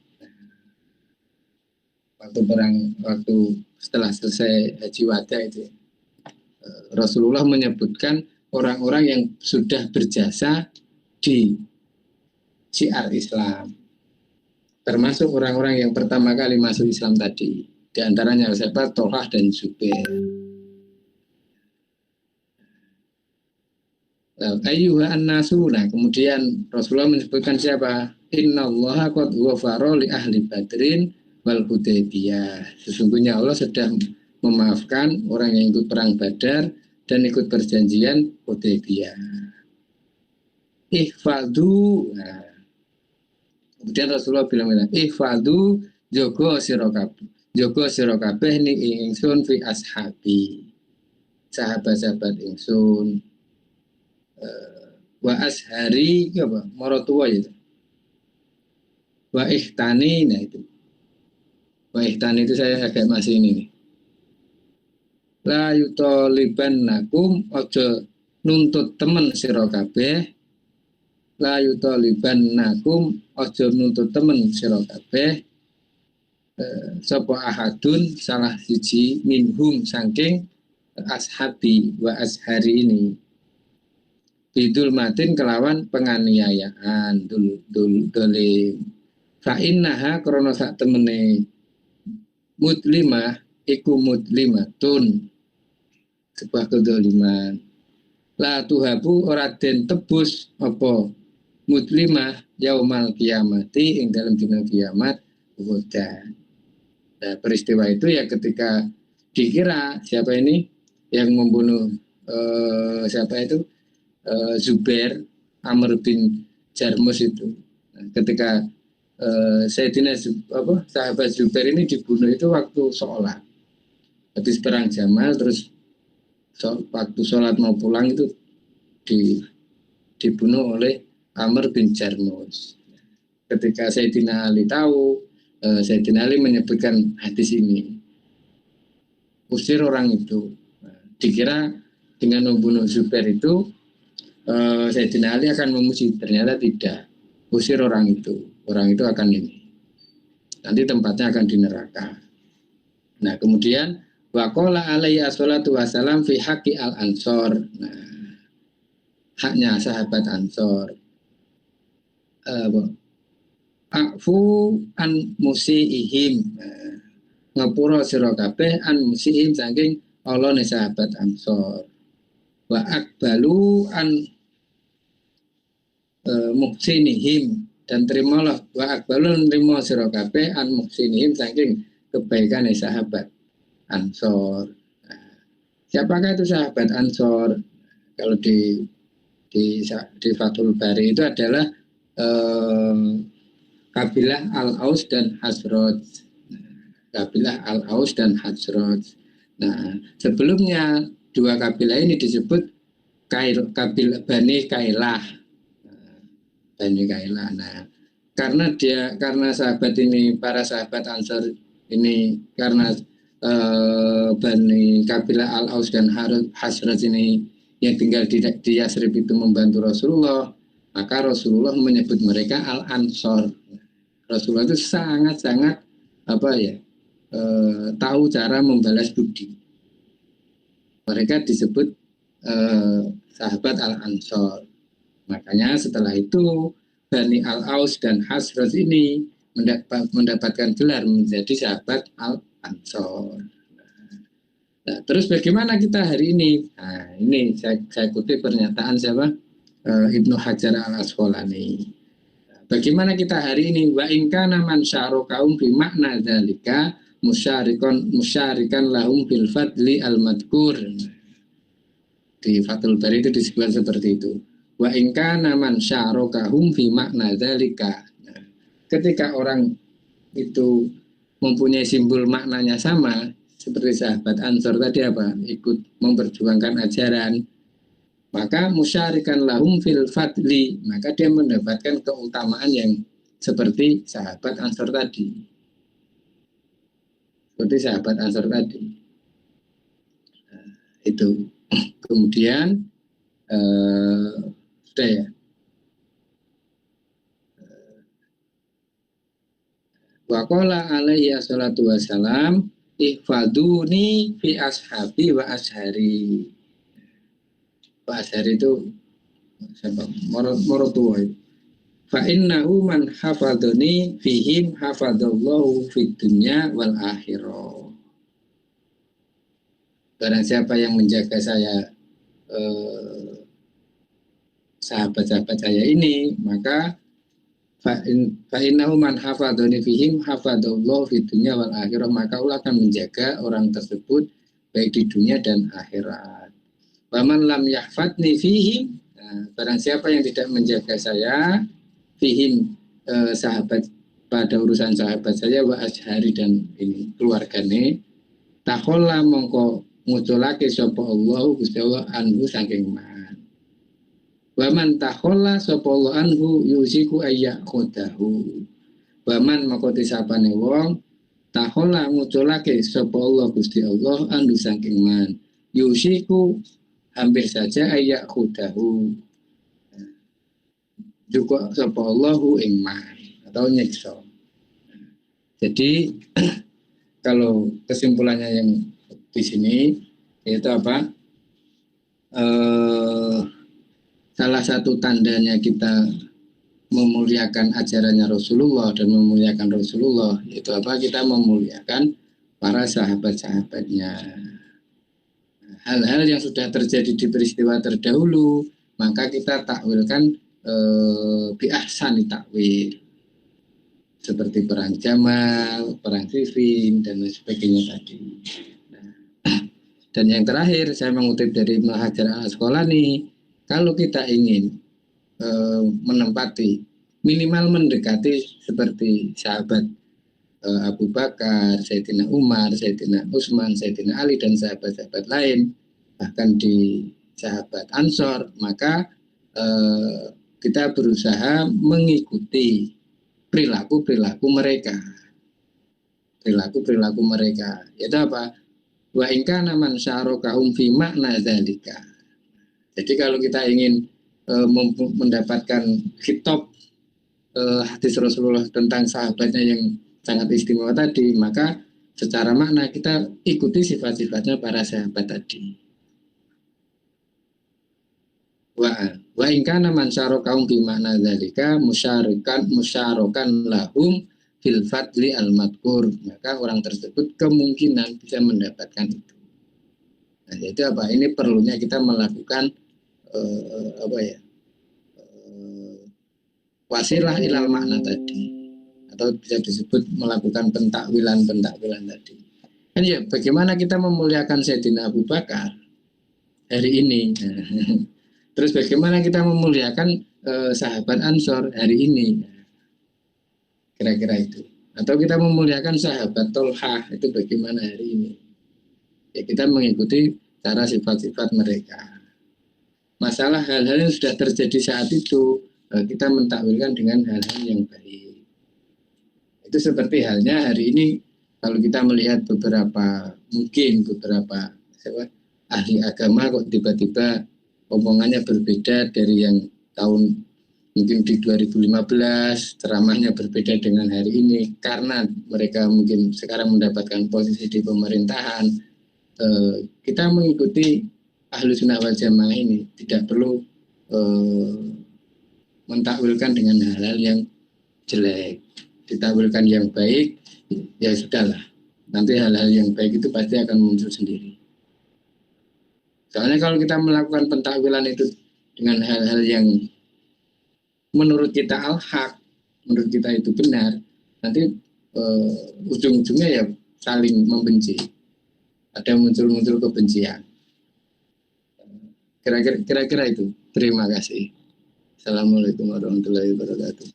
Waktu setelah selesai haji wada itu, Rasulullah menyebutkan orang-orang yang sudah berjasa di syiar Islam, termasuk orang-orang yang pertama kali masuk Islam tadi. Di antaranya siapa? Tolhah dan Zubair. Ayyuha an-nasu, nah kemudian Rasulullah menyebutkan siapa? Innallaha qad ghafara li ahli badrin wal Hudaybiyah. Sesungguhnya Allah sudah memaafkan orang yang ikut perang Badar dan ikut perjanjian Hudaybiyah. Ihfadu. Nah, kemudian Rasulullah bilang, ihfadu jogo sira kabeh ni ingsun fi ashabi. Sahabat-sahabat ingsun. Wa ashari apa? Maratua itu. Wa ihtani, nah itu. Wa ihtani itu saya agak masih ini nih. La yutolibannakum ojo nuntut temen sira kabeh. La yutolibannakum ojo nuntut temen sira kabeh. Sapa ahadun salah siji minhum saking ashabi wa ashari ini. Bidul matin kelawan penganiayaan dolim. Fa'innaha krono sak temene mutlimah iku mutlimatun sebuah kedoliman. La tuhabu ora den tebus apa mutlimah yaumal kiamati ing dalam dina kiamat udan. Nah, peristiwa itu ya ketika dikira siapa ini yang membunuh siapa itu Zubair Amr bin Jarmus itu. Nah, ketika Sayyidina sahabat Zubair ini dibunuh itu waktu sholat habis perang Jamal, terus waktu sholat mau pulang itu dibunuh oleh Amr bin Jarmus. Ketika Sayyidina Ali tahu, Sayyidina Ali menyebutkan hadis ini, usir orang itu. Nah, dikira dengan membunuh Zubair itu Sayyidina Ali akan memuji, ternyata tidak. Usir orang itu akan ini, nanti tempatnya akan di neraka. Nah, kemudian waqala alaihi assalatu wassalam fi haqqi al-ansor. Nah, haknya sahabat Ansor. Afu an musiihim. Ngapura sira kabeh an musiihim saking Allah ne sahabat Ansor. Wa akbalu an muhsinihim, dan terimalah wa akbalun terima sira kabeh an muhsinihim saking kebaikan sahabat Ansor. Nah, siapakah itu sahabat Ansor? Kalau di Fathul Bari itu adalah kabilah Al-Aus dan Hazraj. Kabilah Al-Aus dan Hazraj. Nah, sebelumnya dua kabilah ini disebut kabilah Bani Kailah. Bani Kailah. Nah, karena sahabat ini, para sahabat Ansar ini, karena Bani kabilah Al-Aus dan Hazraj ini yang tinggal di Yasrib itu membantu Rasulullah, maka Rasulullah menyebut mereka Al-Ansor. Rasulullah itu sangat-sangat tahu cara membalas budi. Mereka disebut sahabat Al-Ansor. Makanya setelah itu Bani Al-Aus dan Hazraj ini mendapatkan gelar menjadi sahabat Al-Ansor. Nah, terus bagaimana kita hari ini? Nah, ini saya kutip pernyataan siapa? Ibnu Hajar Al-Asqalani. Bagaimana kita hari ini? Wa in kana man syarakaum bi makna dzalika musyarikan lahum bil fadli al-madkur. Di Fathul Bari itu disebut seperti itu. Wa in kana man syarakahum fi makna dzalika. Nah, ketika orang itu mempunyai simbol maknanya sama seperti sahabat Ansor tadi ikut memperjuangkan ajaran, maka musyarikan lahum fil fadli, maka dia mendapatkan keutamaan yang seperti sahabat Ansor tadi. Seperti sahabat Ansor tadi. Nah, itu. Kemudian sudah ya. Wa qala alaihi assalatu wassalam ihfaduni fi ashabi wa ashari. Wa ashari itu siapa? Morotua itu. Fa innahu man hafadhani fihim hafadallahu fid dunya wal akhirah. Barang siapa yang menjaga saya, sahabat-sahabat saya ini, maka fa innahu man hafadzani fihim hafadzallahu fid dunya wal akhirah, maka Allah akan menjaga orang tersebut baik di dunia dan akhirat. Wa man lam yahfadni fihim, nah, barang siapa yang tidak menjaga saya fihim, sahabat, pada urusan sahabat saya, wa ashari, dan ini keluargane, takhola mongko nguculake sapa Allah Gusti Allah anhu saking man. Wa man takhola sapa Allah anhu yusiku ayya khodahu. Wa man mongko disapane wong takhola nguculake sapa Allah Gusti Allah anhu saking man, yusiku hampir saja ayya khodahu, juga sapa Allahu ing man atau nyiksa. Jadi kalau kesimpulannya yang di sini yaitu apa? Salah satu tandanya kita memuliakan ajarannya Rasulullah dan memuliakan Rasulullah itu apa? Kita memuliakan para sahabat-sahabatnya. Hal-hal yang sudah terjadi di peristiwa terdahulu maka kita takwilkan bi ahsani takwil, seperti perang Jamal, perang Siffin, dan lain sebagainya tadi. Nah, dan yang terakhir saya mengutip dari Ibnu Hajar al-Asqalani, kalau kita ingin menempati, minimal mendekati seperti sahabat Abu Bakar, Sayyidina Umar, Sayyidina Utsman, Sayyidina Ali, dan sahabat-sahabat lain, bahkan di sahabat Ansor, maka kita berusaha mengikuti perilaku mereka. Perilaku mereka. Itu apa? Wa in kana man syarokahum fi makna dzalika. Jadi kalau kita ingin mendapatkan kitab hadis Rasulullah tentang sahabatnya yang sangat istimewa tadi, maka secara makna kita ikuti sifat-sifatnya para sahabat tadi. Wa in kana man syarokahum fi makna dzalika musyarokan lahum fil fadli al-madkur, maka orang tersebut kemungkinan bisa mendapatkan itu. Nah, itu apa? Ini perlunya kita melakukan wasilah ilal makna tadi, atau bisa disebut melakukan pentakwilan tadi. Kan ya, bagaimana kita memuliakan Sayyidina Abu Bakar hari ini? Terus bagaimana kita memuliakan sahabat Ansor hari ini? Kira-kira itu. Atau kita memuliakan sahabat Tolhah itu bagaimana hari ini? Ya, kita mengikuti cara sifat-sifat mereka. Masalah hal-hal yang sudah terjadi saat itu kita mentakwilkan dengan hal-hal yang baik. Itu seperti halnya hari ini kalau kita melihat beberapa ahli agama kok tiba-tiba omongannya berbeda dari yang tahun mungkin di 2015, ceramahnya berbeda dengan hari ini karena mereka mungkin sekarang mendapatkan posisi di pemerintahan. Kita mengikuti Ahlus Sunnah wal Jamaah ini tidak perlu mentakwilkan dengan hal-hal yang jelek, ditakwilkan yang baik, ya sudahlah, nanti hal-hal yang baik itu pasti akan muncul sendiri. Soalnya kalau kita melakukan pentakwilan itu dengan hal-hal yang menurut kita al-haq, menurut kita itu benar, nanti ujung-ujungnya ya saling membenci, ada muncul kebencian. Kira-kira itu. Terima kasih. Assalamualaikum warahmatullahi wabarakatuh.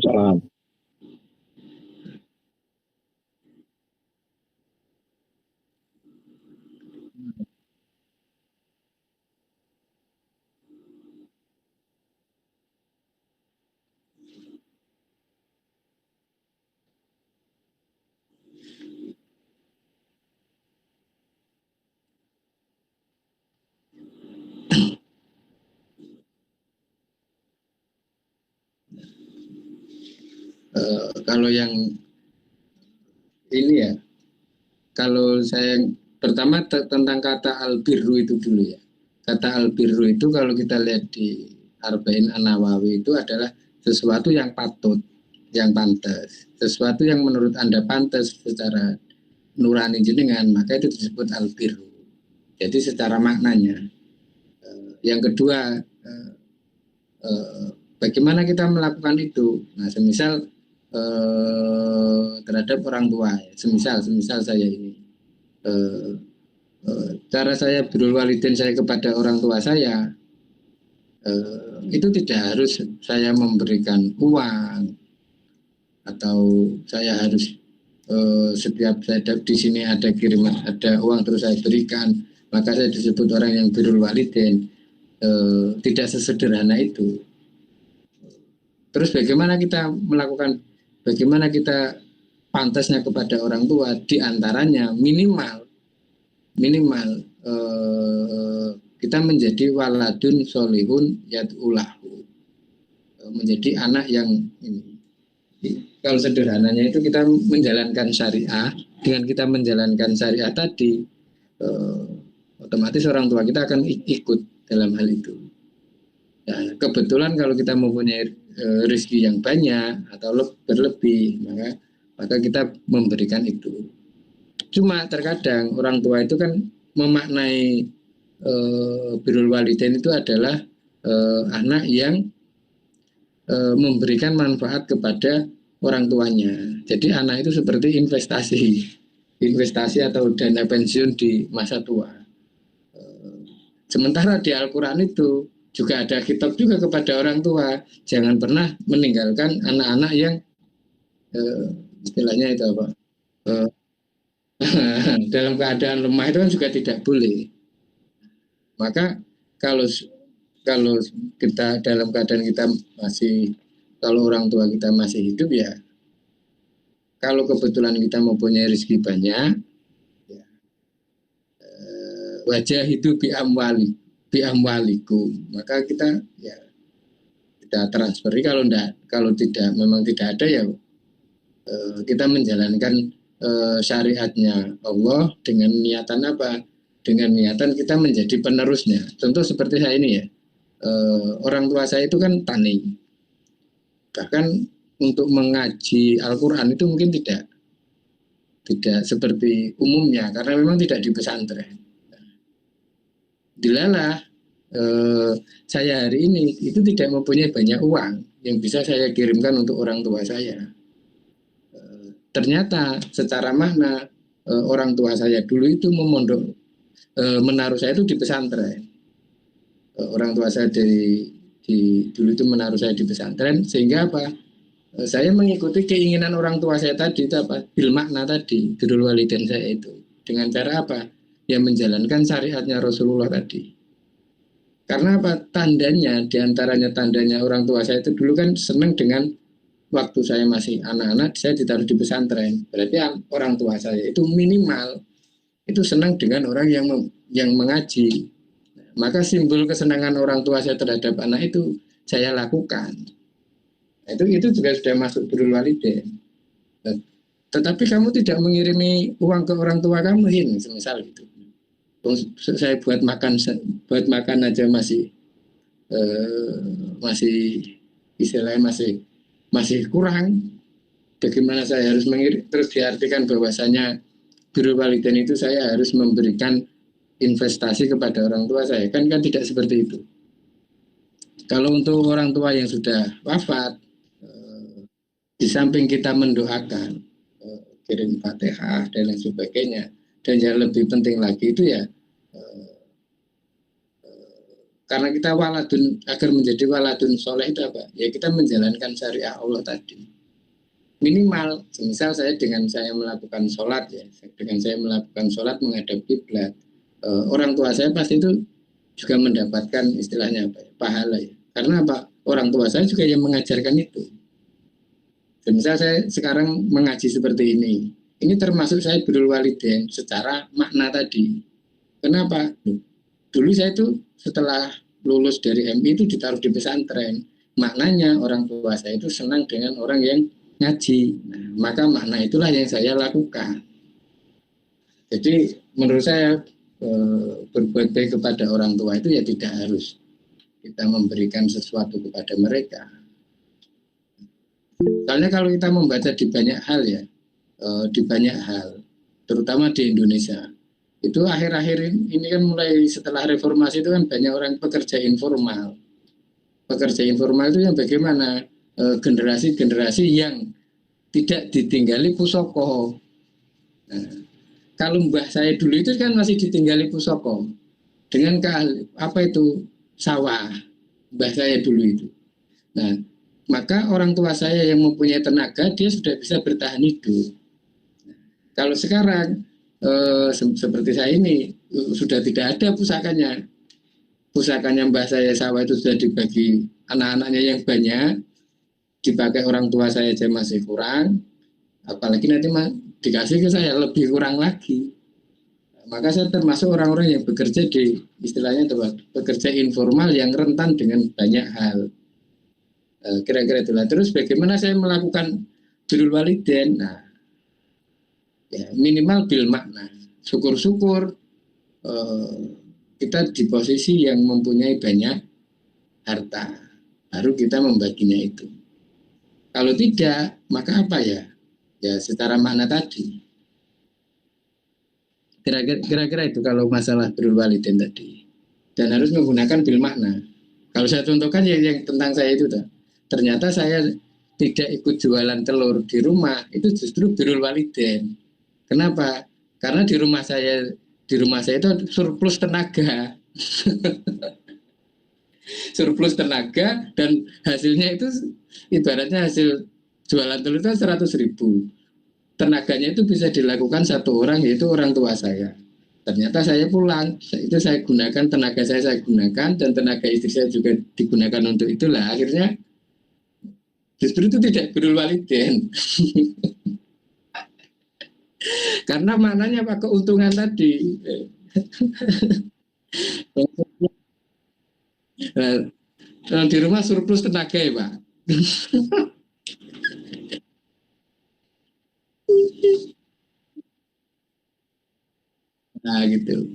Salam. Kalau yang ini ya, kalau saya pertama tentang kata al-birru itu dulu ya. Kata al-birru itu kalau kita lihat di Arba'in An-Nawawi itu adalah sesuatu yang patut, yang pantas, sesuatu yang menurut Anda pantas secara nurani jenengan, maka itu disebut al-birru. Jadi secara maknanya. Yang kedua, bagaimana kita melakukan itu? Nah, semisal terhadap orang tua, semisal saya ini, cara saya birrul walidain saya kepada orang tua saya, itu tidak harus saya memberikan uang atau saya harus setiap saya di sini ada kiriman, ada uang terus saya berikan, maka saya disebut orang yang birrul walidain. Tidak sesederhana itu. Terus bagaimana kita melakukan, bagaimana kita pantasnya kepada orang tua, diantaranya minimal kita menjadi waladun solihun yad'ulahu, menjadi anak yang ini. Kalau sederhananya itu kita menjalankan syariah, dengan kita menjalankan syariah tadi, otomatis orang tua kita akan ikut dalam hal itu. Nah, kebetulan kalau kita mempunyai rezeki yang banyak atau berlebih, maka kita memberikan itu. Cuma terkadang orang tua itu kan memaknai birrul walidain itu adalah anak yang memberikan manfaat kepada orang tuanya. Jadi anak itu seperti investasi atau dana pensiun di masa tua. Sementara di Al-Quran itu juga ada kitab juga kepada orang tua, jangan pernah meninggalkan anak-anak yang istilahnya itu apa, dalam keadaan lemah itu kan juga tidak boleh. Maka kalau kita dalam keadaan kita masih, kalau orang tua kita masih hidup, ya kalau kebetulan kita mempunyai rezeki banyak, ya, wajah hidup bi amwalikum, maka kita transfer. Kalau tidak, memang tidak ada, ya kita menjalankan syariatnya Allah dengan niatan apa? Dengan niatan kita menjadi penerusnya. Contoh seperti saya ini ya, orang tua saya itu kan tani, bahkan untuk mengaji Al-Quran itu mungkin tidak seperti umumnya karena memang tidak di pesantren. Dilalah saya hari ini itu tidak mempunyai banyak uang yang bisa saya kirimkan untuk orang tua saya. Ternyata secara makna orang tua saya dulu itu menaruh saya itu di pesantren. Orang tua saya dulu itu menaruh saya di pesantren, sehingga apa? Saya mengikuti keinginan orang tua saya tadi itu apa? Bil makna tadi, birrul walidain saya itu. Dengan cara apa? Ya menjalankan syariatnya Rasulullah tadi. Karena apa? Tandanya, diantaranya tandanya orang tua saya itu dulu kan senang dengan waktu saya masih anak-anak, saya ditaruh di pesantren. Berarti orang tua saya itu minimal itu senang dengan orang yang mengaji. Maka simbol kesenangan orang tua saya terhadap anak itu saya lakukan. Itu juga sudah masuk birrul walidain. Tetapi kamu tidak mengirimi uang ke orang tua kamu, semisal gitu. Saya buat makan aja masih istilahnya masih kurang. Bagaimana saya harus mengirim? Terus diartikan bahwasanya birrul walidain itu saya harus memberikan investasi kepada orang tua saya, kan tidak seperti itu. Kalau untuk orang tua yang sudah wafat, di samping kita mendoakan, kirim Fatihah dan lain sebagainya, dan yang lebih penting lagi itu ya karena kita waladun, agar menjadi waladun soleh itu apa? Ya kita menjalankan syariah Allah tadi. Minimal, misal dengan saya melakukan sholat ya, dengan saya melakukan sholat menghadap kiblat, orang tua saya pasti itu juga mendapatkan istilahnya apa ya, pahala ya. Karena apa? Orang tua saya juga yang mengajarkan itu. Dan misal saya sekarang mengaji seperti ini termasuk saya birrul walidain secara makna tadi. Kenapa? Dulu saya itu setelah lulus dari MI itu ditaruh di pesantren. Maknanya orang tua saya itu senang dengan orang yang ngaji. Nah, maka makna itulah yang saya lakukan. Jadi menurut saya berbuat baik kepada orang tua itu ya tidak harus kita memberikan sesuatu kepada mereka. Soalnya kalau kita membaca di banyak hal ya, terutama di Indonesia, itu akhir-akhir ini kan mulai setelah reformasi itu kan banyak orang pekerja informal. pekerja informal itu yang bagaimana? Generasi-generasi yang tidak ditinggali pusoko. Nah, kalau mbah saya dulu itu kan masih ditinggali pusoko dengan apa itu sawah, mbah saya dulu itu. Nah, maka orang tua saya yang mempunyai tenaga dia sudah bisa bertahan hidup. Kalau sekarang seperti saya ini sudah tidak ada pusakanya. Pusakanya mbah saya sawah itu sudah dibagi anak-anaknya yang banyak, dipakai orang tua saya aja masih kurang, apalagi nanti dikasih ke saya lebih kurang lagi. Maka saya termasuk orang-orang yang bekerja di istilahnya bekerja informal yang rentan dengan banyak hal. Kira-kira itulah. Terus bagaimana saya melakukan birrul walidain? Nah, ya minimal bil makna. Syukur-syukur kita di posisi yang mempunyai banyak harta, baru kita membaginya itu. Kalau tidak, maka apa ya? Ya secara makna tadi. Kira-kira itu kalau masalah birrul walidain tadi. Dan harus menggunakan bil makna. Kalau saya contohkan yang tentang saya itu, ternyata saya tidak ikut jualan telur di rumah, itu justru birrul walidain. Kenapa? Karena di rumah saya itu surplus tenaga. Surplus tenaga dan hasilnya itu ibaratnya hasil jualan telur itu 100.000. Tenaganya itu bisa dilakukan satu orang, yaitu orang tua saya. Ternyata saya pulang, itu saya gunakan, tenaga saya gunakan, dan tenaga istri saya juga digunakan untuk itulah. Akhirnya justru itu tidak birrul walidain. Karena maknanya apa? Keuntungan tadi. Nah, di rumah surplus tenaga ya Pak. Nah gitu.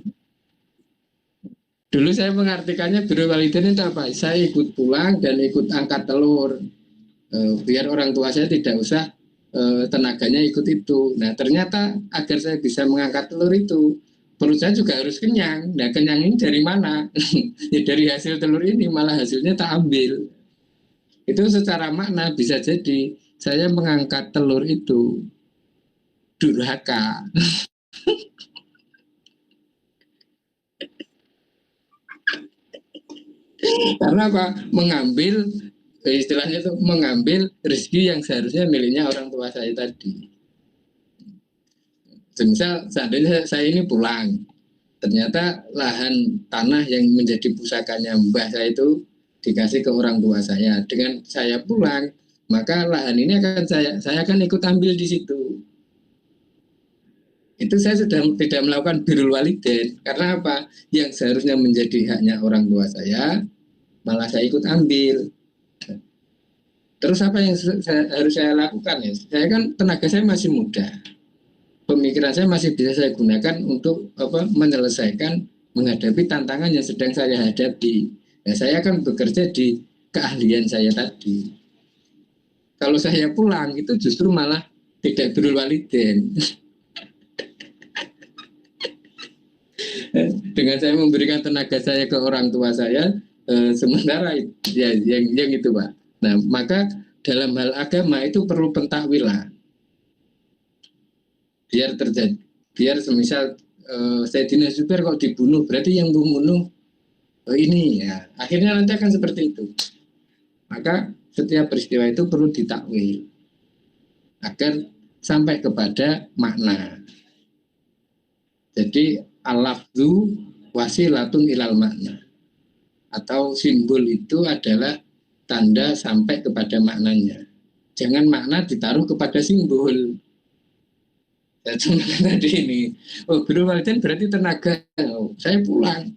Dulu saya mengartikannya birrul walidain itu apa? Saya ikut pulang dan ikut angkat telur. Biar orang tua saya tidak usah tenaganya ikut itu. Nah ternyata agar saya bisa mengangkat telur itu, perut saya juga harus kenyang. Nah kenyang ini dari mana? Ya dari hasil telur ini, malah hasilnya tak ambil. Itu secara makna bisa jadi saya mengangkat telur itu durhaka. Karena apa? Mengambil istilahnya itu mengambil rezeki yang seharusnya miliknya orang tua saya tadi. Misal seandainya saya ini pulang, ternyata lahan tanah yang menjadi pusakanya mbah saya itu dikasih ke orang tua saya. Dengan saya pulang, maka lahan ini akan saya akan ikut ambil di situ. Itu saya sudah tidak melakukan birrul walidain. Karena apa? Yang seharusnya menjadi haknya orang tua saya, malah saya ikut ambil. Terus apa yang harus saya lakukan ya? Saya kan tenaga saya masih muda. Pemikiran saya masih bisa saya gunakan untuk menyelesaikan menghadapi tantangan yang sedang saya hadapi. Nah, saya akan bekerja di keahlian saya tadi. Kalau saya pulang itu justru malah tidak birrul walidain. Dengan saya memberikan tenaga saya ke orang tua saya, sementara ya yang itu Pak. Nah maka dalam hal agama itu perlu pentakwilan. Biar terjadi, biar semisal Sayyidina Zubair kok dibunuh, berarti yang membunuh ini ya. Akhirnya nanti akan seperti itu. Maka setiap peristiwa itu perlu ditakwil agar sampai kepada makna. Jadi al-lafzu wasilatun ilal makna, atau simbol itu adalah tanda sampai kepada maknanya. Jangan makna ditaruh kepada simbol. Ya, tadi ini, birrul walidain berarti tenaga. Saya pulang.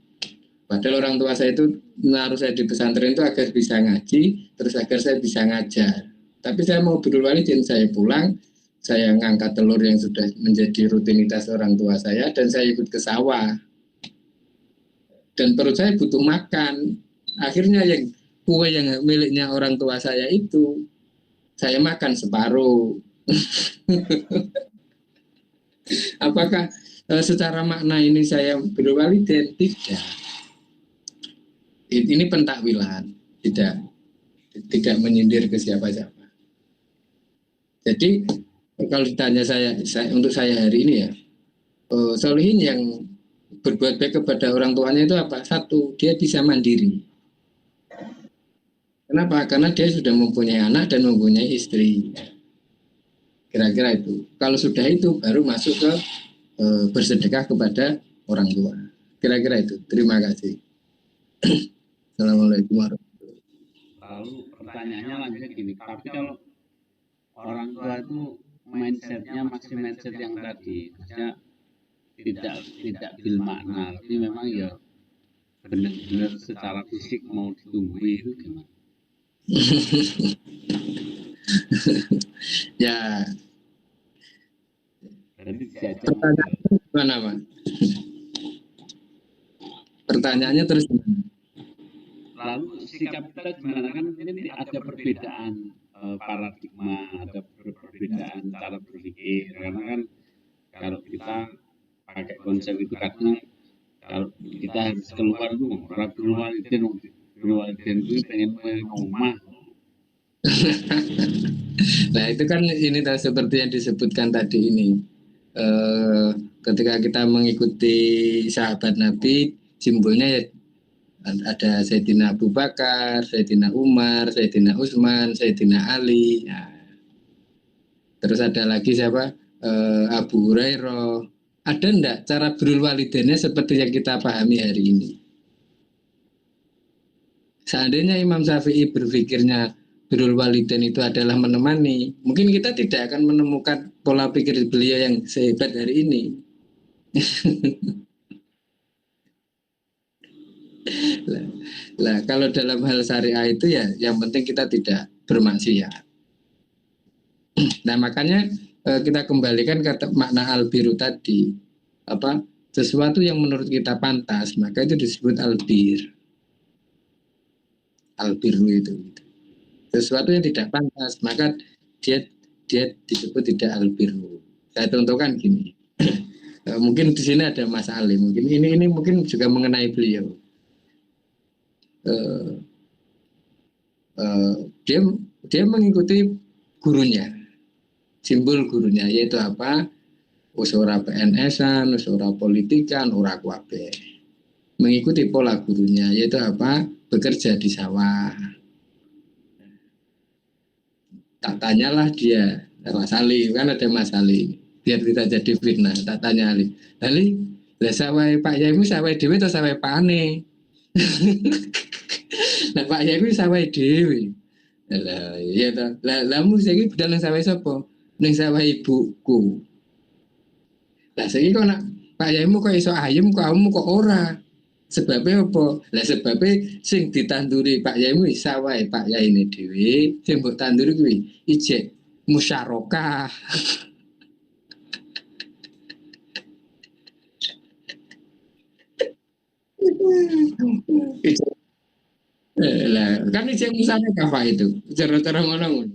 Padahal orang tua saya itu menaruh saya di pesantren itu agar bisa ngaji, terus agar saya bisa ngajar. Tapi saya mau birrul walidain, saya pulang, saya ngangkat telur yang sudah menjadi rutinitas orang tua saya, dan saya ikut ke sawah. Dan perut saya butuh makan. Akhirnya yang kue yang miliknya orang tua saya itu, saya makan separuh. Apakah secara makna ini saya birrul walidain? Tidak. Ini pentakwilan. Tidak. tidak menyindir ke siapa-siapa. Jadi kalau ditanya untuk saya hari ini ya, solihin yang berbuat baik kepada orang tuanya itu apa? Satu, dia bisa mandiri. Kenapa? Karena dia sudah mempunyai anak dan mempunyai istri. Kira-kira itu. Kalau sudah itu baru masuk ke bersedekah kepada orang tua. Kira-kira itu. Terima kasih. Assalamualaikum warahmatullahi wabarakatuh. Lalu pertanyaannya lanjut gini, tapi kalau orang tua itu mindsetnya masih mindset yang tadi, maksudnya tidak bil makna, tapi memang ya benar-benar secara fisik mau ditunggui itu gimana? Ya. Jadi diajak Pertanyaannya gimana, Pak? Pertanyaannya terus gimana? Lalu sikap kita gimana, kan ini ada perbedaan paradigma, ada perbedaan cara berpikir, karena kan kalau kita pakai konsep itu kadang kalau kita harus keluar tuh Rabbul Walidin itu pengen main rumah. Nah itu kan ini seperti yang disebutkan tadi ini, ketika kita mengikuti sahabat Nabi, simbolnya ya ada Sayyidina Abu Bakar, Sayyidina Umar, Sayyidina Utsman, Sayyidina Ali. Nah, terus ada lagi siapa? Abu Hurairah. Ada enggak cara birrul walidainnya seperti yang kita pahami hari ini? Seandainya Imam Syafi'i berpikirnya birrul walidain itu adalah menemani, mungkin kita tidak akan menemukan pola pikir beliau yang sehebat hari ini. Lah kalau dalam hal syariah itu ya yang penting kita tidak bermaksiat. Nah makanya kita kembalikan kata makna albiru tadi, apa sesuatu yang menurut kita pantas, maka itu disebut albir. Albiru itu sesuatu yang tidak pantas, maka dia disebut tidak albiru. Saya contohkan gini. Mungkin di sini ada Mas Ali, mungkin ini mungkin juga mengenai beliau. Dia mengikuti gurunya, simbol gurunya yaitu apa? Usura PNS-an, usura politikan, ora kuabe. Mengikuti pola gurunya yaitu apa? Bekerja di sawah. Tak tanyalah dia, Mas Ali, kan ada Mas Ali, biar kita jadi fitnah. Tak tanya Ali, lah sawai Pak Yaimu sawai dewi atau sawai pane? Nah Pak Yaimu sawai dewi. Lah iya ta. Lah saiki budal nang sawai sapa? Ning sawah ibuku. Lah saiki kok nak Pak Yaimu kok iso ayem kok kamu kok ora? Sebabnya apa? Lah sebabnya sing ditanduri Pak Yaimu sawah Pak Yai ini dhewe, sing mbok tanduri kuwi ijek musyarakah. Lah kan ijek musyarakah Pak itu. Cara-cara ngono.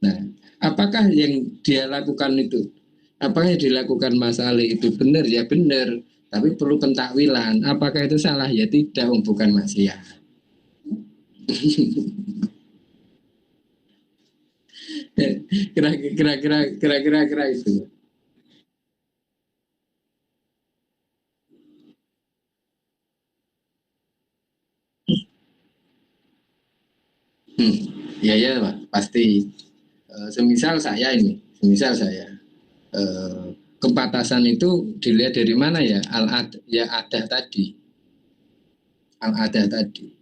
Nah, apakah yang dia lakukan itu? Apakah yang dilakukan Mas Ali itu benar? Ya benar, tapi perlu pentakwilan. Apakah itu salah? Ya tidak, bukan maksiat. Kira-kira itu. Ya Pak, pasti. Semisal saya kepatasan itu dilihat dari mana ya? Al-adah tadi. Al-adah tadi.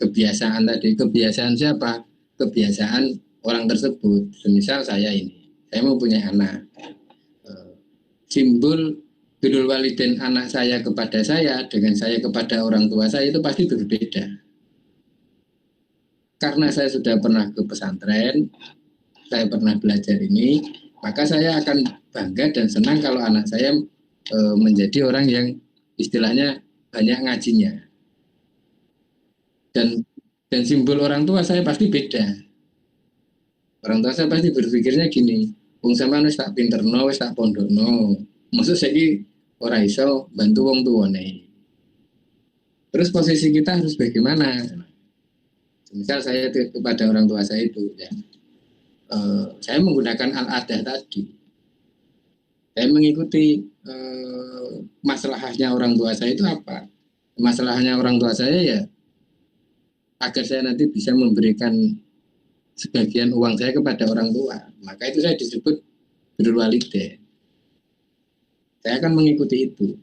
Kebiasaan siapa? Kebiasaan orang tersebut. Semisal saya mempunyai anak. Simbol birrul walidain anak saya kepada saya dengan saya kepada orang tua saya itu pasti berbeda. Karena saya sudah pernah ke pesantren, saya pernah belajar ini, maka saya akan bangga dan senang kalau anak saya menjadi orang yang istilahnya banyak ngajinya. Dan simbol orang tua saya pasti beda. Orang tua saya pasti berpikirnya gini, wong sampean wis tak pinterno, wis tak pondokno. Maksud saiki ora iso bantu wong tuane. Terus posisi kita harus bagaimana? Misal saya kepada orang tua saya itu, ya, saya menggunakan al-adah tadi. Saya mengikuti masalahnya orang tua saya itu apa? Masalahnya orang tua saya ya agar saya nanti bisa memberikan sebagian uang saya kepada orang tua. Maka itu saya disebut birrul walidain. Saya akan mengikuti itu.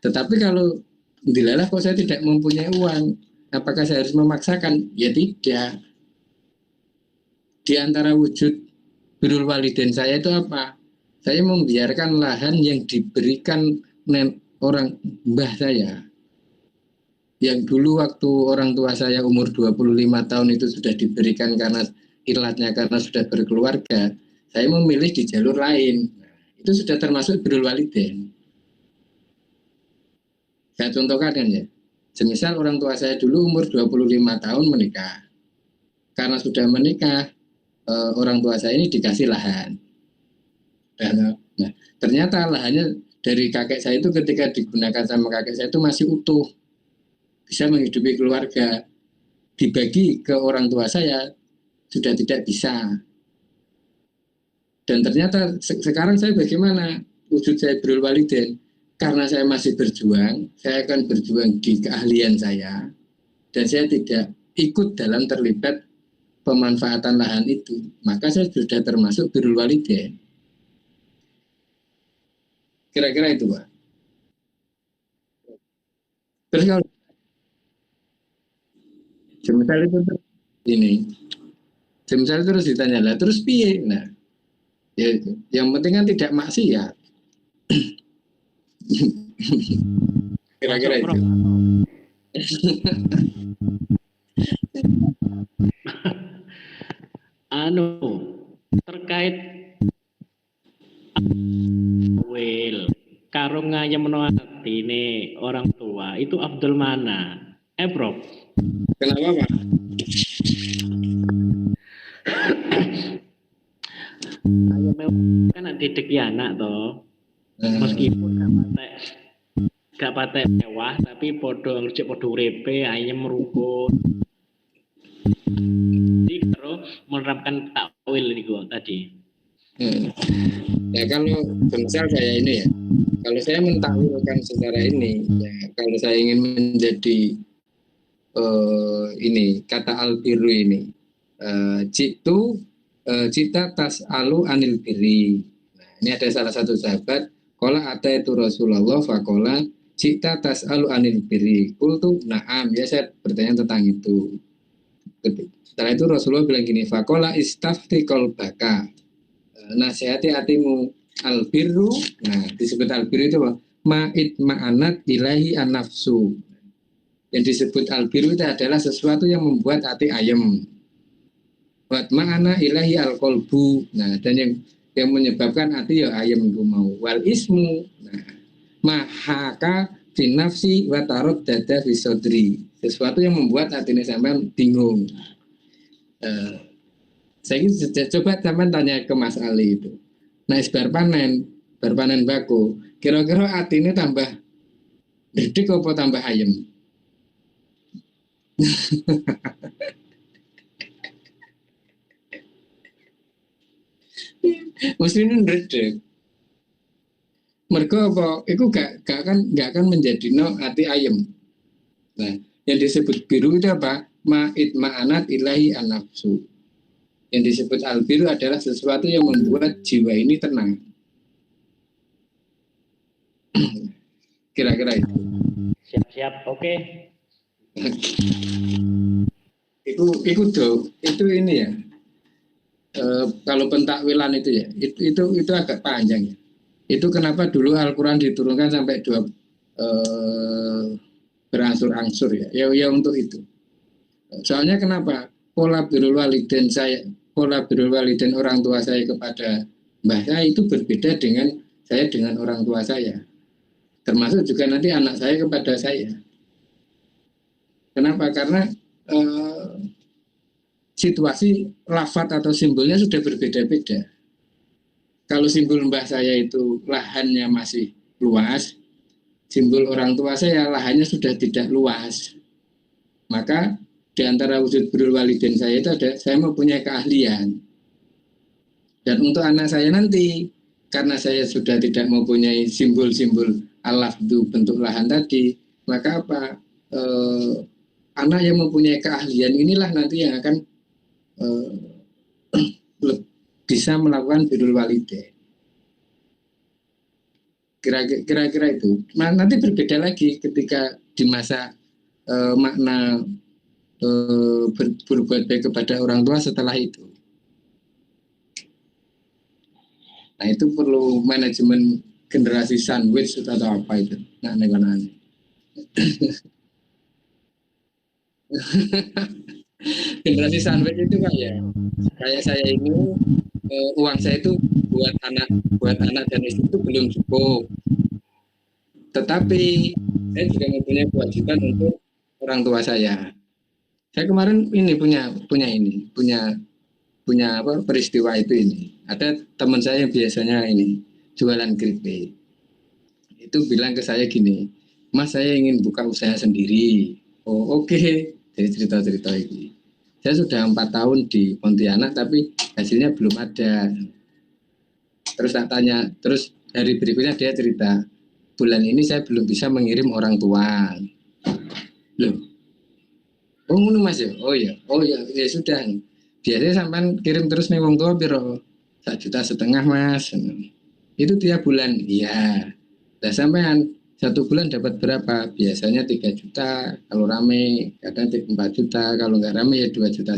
Tetapi kalau dilalah kok saya tidak mempunyai uang, apakah saya harus memaksakan? Ya tidak. Di antara wujud birrul walidain saya itu apa? Saya membiarkan lahan yang diberikan orang mbah saya, yang dulu waktu orang tua saya umur 25 tahun itu sudah diberikan karena ilatnya karena sudah berkeluarga, saya memilih di jalur lain. Itu sudah termasuk birrul walidain. Saya contohkan kan ya. Semisal orang tua saya dulu umur 25 tahun menikah. Karena sudah menikah, orang tua saya ini dikasih lahan. Nah, ternyata lahannya dari kakek saya itu ketika digunakan sama kakek saya itu masih utuh. Bisa menghidupi keluarga. Dibagi ke orang tua saya sudah tidak bisa. Dan ternyata sekarang saya bagaimana? Wujud saya birrul walidain. Karena saya masih berjuang, saya akan berjuang di keahlian saya. Dan saya tidak ikut dalam terlibat pemanfaatan lahan itu. Maka saya sudah termasuk birrul walidain. Kira-kira itu, Pak. Terus kalau semisal itu ini, semisal terus ditanya lah, terus piye? Nah, ya, yang penting kan tidak maksiat. Kira-kira itu. Terkait will karo ngayemno atine orang tua itu Abdul mana? Bro. Kenapa, Pak? Kan didik anak toh. Meskipun gak patek mewah tapi podo uripe ayem rukun. Jadi terus menerapkan takwil niku tadi. Ya kalau misal saya ini ya, kalau saya mentakwilkan secara ini, ya kalau saya ingin menjadi ini kata al-birru ini, cita tas'alu anil birri. Nah, ini ada salah satu sahabat, qala ataitu Rasulullah faqala cita tas'alu anil birri. Qultu na'am, ya saya bertanya tentang itu. Setelah itu Rasulullah bilang gini, faqala istafti qalbaka. Nasihati hatimu. Al-birru, nah disebut al-birru itu apa? Ma'id ma'anat ilahi an-nafsu. Yang disebut al-birru itu adalah sesuatu yang membuat hati ayem. Wat ma'ana ilahi al-qalbu. Nah, dan yang menyebabkan hati ya ayem itu mau. Wal ismu, nah, mahaka fi nafsi wa tarud dada fi sodri. Sesuatu yang membuat hati ini sampean bingung. Saya coba sampean tanya ke Mas Ali itu. Nah, berpanen baku. Kira-kira hati ini tambah gede apa tambah ayem? Mesti ini gede. Mereka apa? Itu gak akan menjadi hati ayem. Nah, yang disebut biru itu apa? Ma'id ma'anat ilahi an-nafsu. Yang disebut al-biru adalah sesuatu yang membuat jiwa ini tenang. Kira-kira itu. Siap-siap, oke. Itu ini ya. Kalau pentakwilan itu ya, itu agak panjang ya. Itu kenapa dulu Al-Quran diturunkan sampai berangsur-angsur ya. Ya untuk itu. Soalnya kenapa? Pola birrul walidain orang tua saya kepada mbah saya itu berbeda dengan saya dengan orang tua saya. Termasuk juga nanti anak saya kepada saya. Kenapa? Karena situasi lafaz atau simbolnya sudah berbeda-beda. Kalau simbol mbah saya itu lahannya masih luas, simbol orang tua saya lahannya sudah tidak luas. Maka di antara wujud birrul walidain saya itu ada, saya mempunyai keahlian. Dan untuk anak saya nanti, karena saya sudah tidak mempunyai simbol-simbol al-lafdu bentuk lahan tadi, maka apa? Anak yang mempunyai keahlian inilah nanti yang akan bisa melakukan birrul walidain. Kira-kira itu. Nanti berbeda lagi ketika di masa makna berbuat baik kepada orang tua setelah itu. Nah itu perlu manajemen generasi sandwich atau apa itu. Nah aneh-aneh. Generasi sandwich itu kan ya kayak saya ini uang saya itu buat anak dan istri itu belum cukup. Tetapi saya juga mempunyai kewajiban untuk orang tua saya. Saya kemarin ini punya apa peristiwa itu ini. Ada teman saya yang biasanya ini jualan keripik. Itu bilang ke saya gini, Mas saya ingin buka usaha sendiri. Oh oke. Jadi cerita-cerita ini. Saya sudah 4 tahun di Pontianak tapi hasilnya belum ada. Terus tak tanya, terus hari berikutnya dia cerita, bulan ini saya belum bisa mengirim orang tua. Loh, oh ngono Mas ya? Oh ya ya sudah. Biasanya sampean kirim terus nih wong tua piro? 1,5 juta Mas. Itu tiap bulan. Iya. Nah sampean 1 bulan dapat berapa? Biasanya 3 juta, kalau rame kadang 4 juta, kalau nggak rame ya 2,5 juta.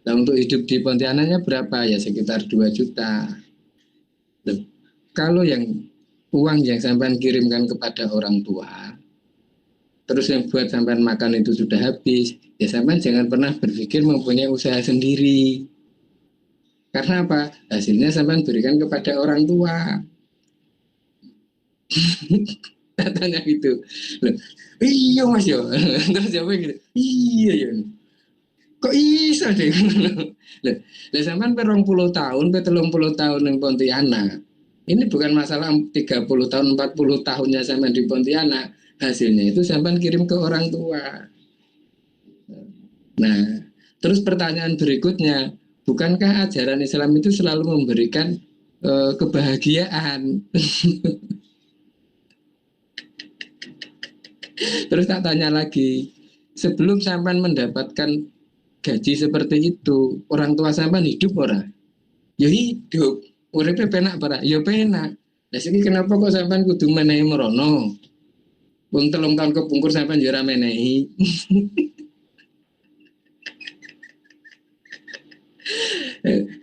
Nah untuk hidup di Pontianaknya berapa? Ya sekitar 2 juta. Loh, kalau yang uang yang sampean kirimkan kepada orang tua, terus yang buat sampean makan itu sudah habis, ya sampean jangan pernah berpikir mempunyai usaha sendiri. Karena apa? Hasilnya sampean berikan kepada orang tua. Tanya gitu. Loh, iya Mas yo. Terus jawabnya gitu. Iya ya. Kok bisa deh? Lah sampean 20 tahun, 30 tahun yang Pontianak. Ini bukan masalah 30 tahun, 40 tahunnya sampean di Pontianak. Hasilnya itu sampean kirim ke orang tua. Nah, terus pertanyaan berikutnya, bukankah ajaran Islam itu selalu memberikan kebahagiaan? Terus tak tanya lagi, sebelum sampean mendapatkan gaji seperti itu, orang tua sampean hidup ora? Ya hidup. Uripe penak ora? Ya penak. Lah siki kenapa kok sampean kudu menehi merono? Wong 3 tahun kepungkur sampean yo ora menehi.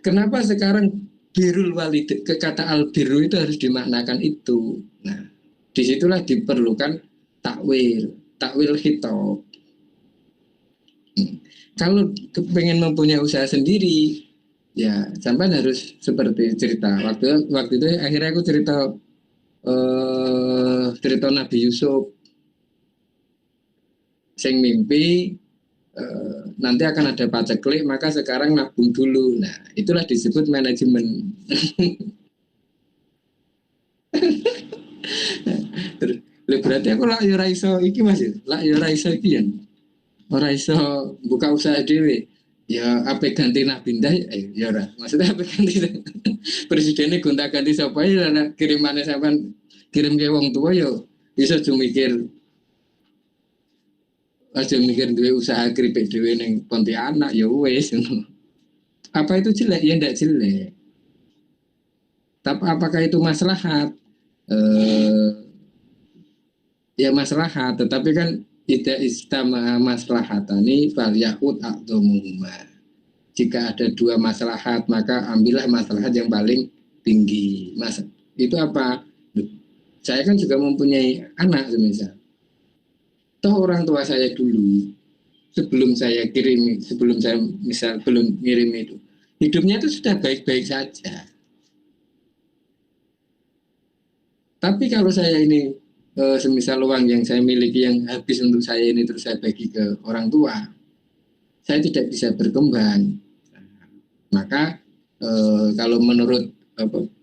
Kenapa sekarang birrul walidain, kata al-birru itu harus dimaknakan itu. Nah, disitulah diperlukan takwil khitab. Kalau pengen mempunyai usaha sendiri, ya sampai harus seperti cerita waktu itu akhirnya aku cerita Nabi Yusuf sing mimpi nanti akan ada paceklik, maka sekarang nabung dulu. Nah itulah disebut manajemen. Berarti aku lah yo raiso iki Mas ya. Lah yo raiso iki ya. Ora iso buka usaha dhewe. Ya apa ganti Nak Bindah ya ora. Maksudnya apa ganti presidennya gonta-ganti sapa ya lah kirimane sampean kirim ke wong tua yo iso aja mikir duwe usaha keripik dhewe ning Pontianak ya wis. Apa itu jelek? Ya ndak jelek. Tapi apakah itu maslahat? Ya maslahat, tetapi kan tidak istama maslahatani fal yahud a'dhamuhuma. Jika ada 2 maslahat, maka ambillah maslahat yang paling tinggi. Mas, itu apa? Saya kan juga mempunyai anak semisal. Toh orang tua saya dulu sebelum saya belum ngirim itu, hidupnya itu sudah baik-baik saja. Tapi kalau saya ini semisal uang yang saya miliki yang habis untuk saya ini terus saya bagi ke orang tua, saya tidak bisa berkembang. Maka kalau menurut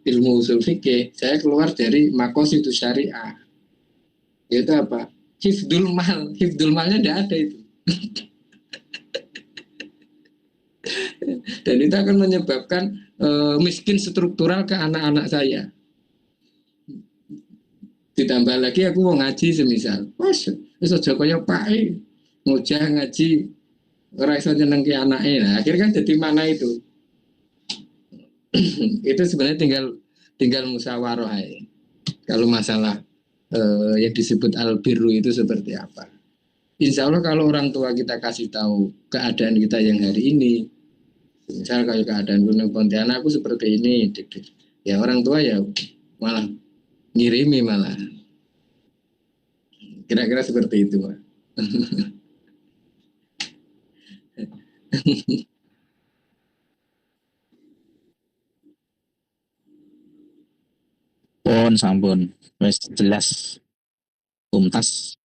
ilmu usul fikih, saya keluar dari maqasidus syariah. Itu apa? Hifdzul malnya tidak ada itu. Dan itu akan menyebabkan miskin struktural ke anak-anak saya. Ditambah lagi aku mau ngaji semisal, wes aja kaya Pak ngojah ngaji ora iso nyenengke anake. Nah, akhirnya kan jadi mana itu? Itu sebenarnya tinggal musyawarah aja. Kalau masalah yang disebut al-birru itu seperti apa? Insya Allah kalau orang tua kita kasih tahu keadaan kita yang hari ini, misal kalau keadaan Gunung Pontianak aku seperti ini, ya orang tua ya malah ngirimi malah. Kira-kira seperti itu, Pak. Pun sampun wis jelas tuntas.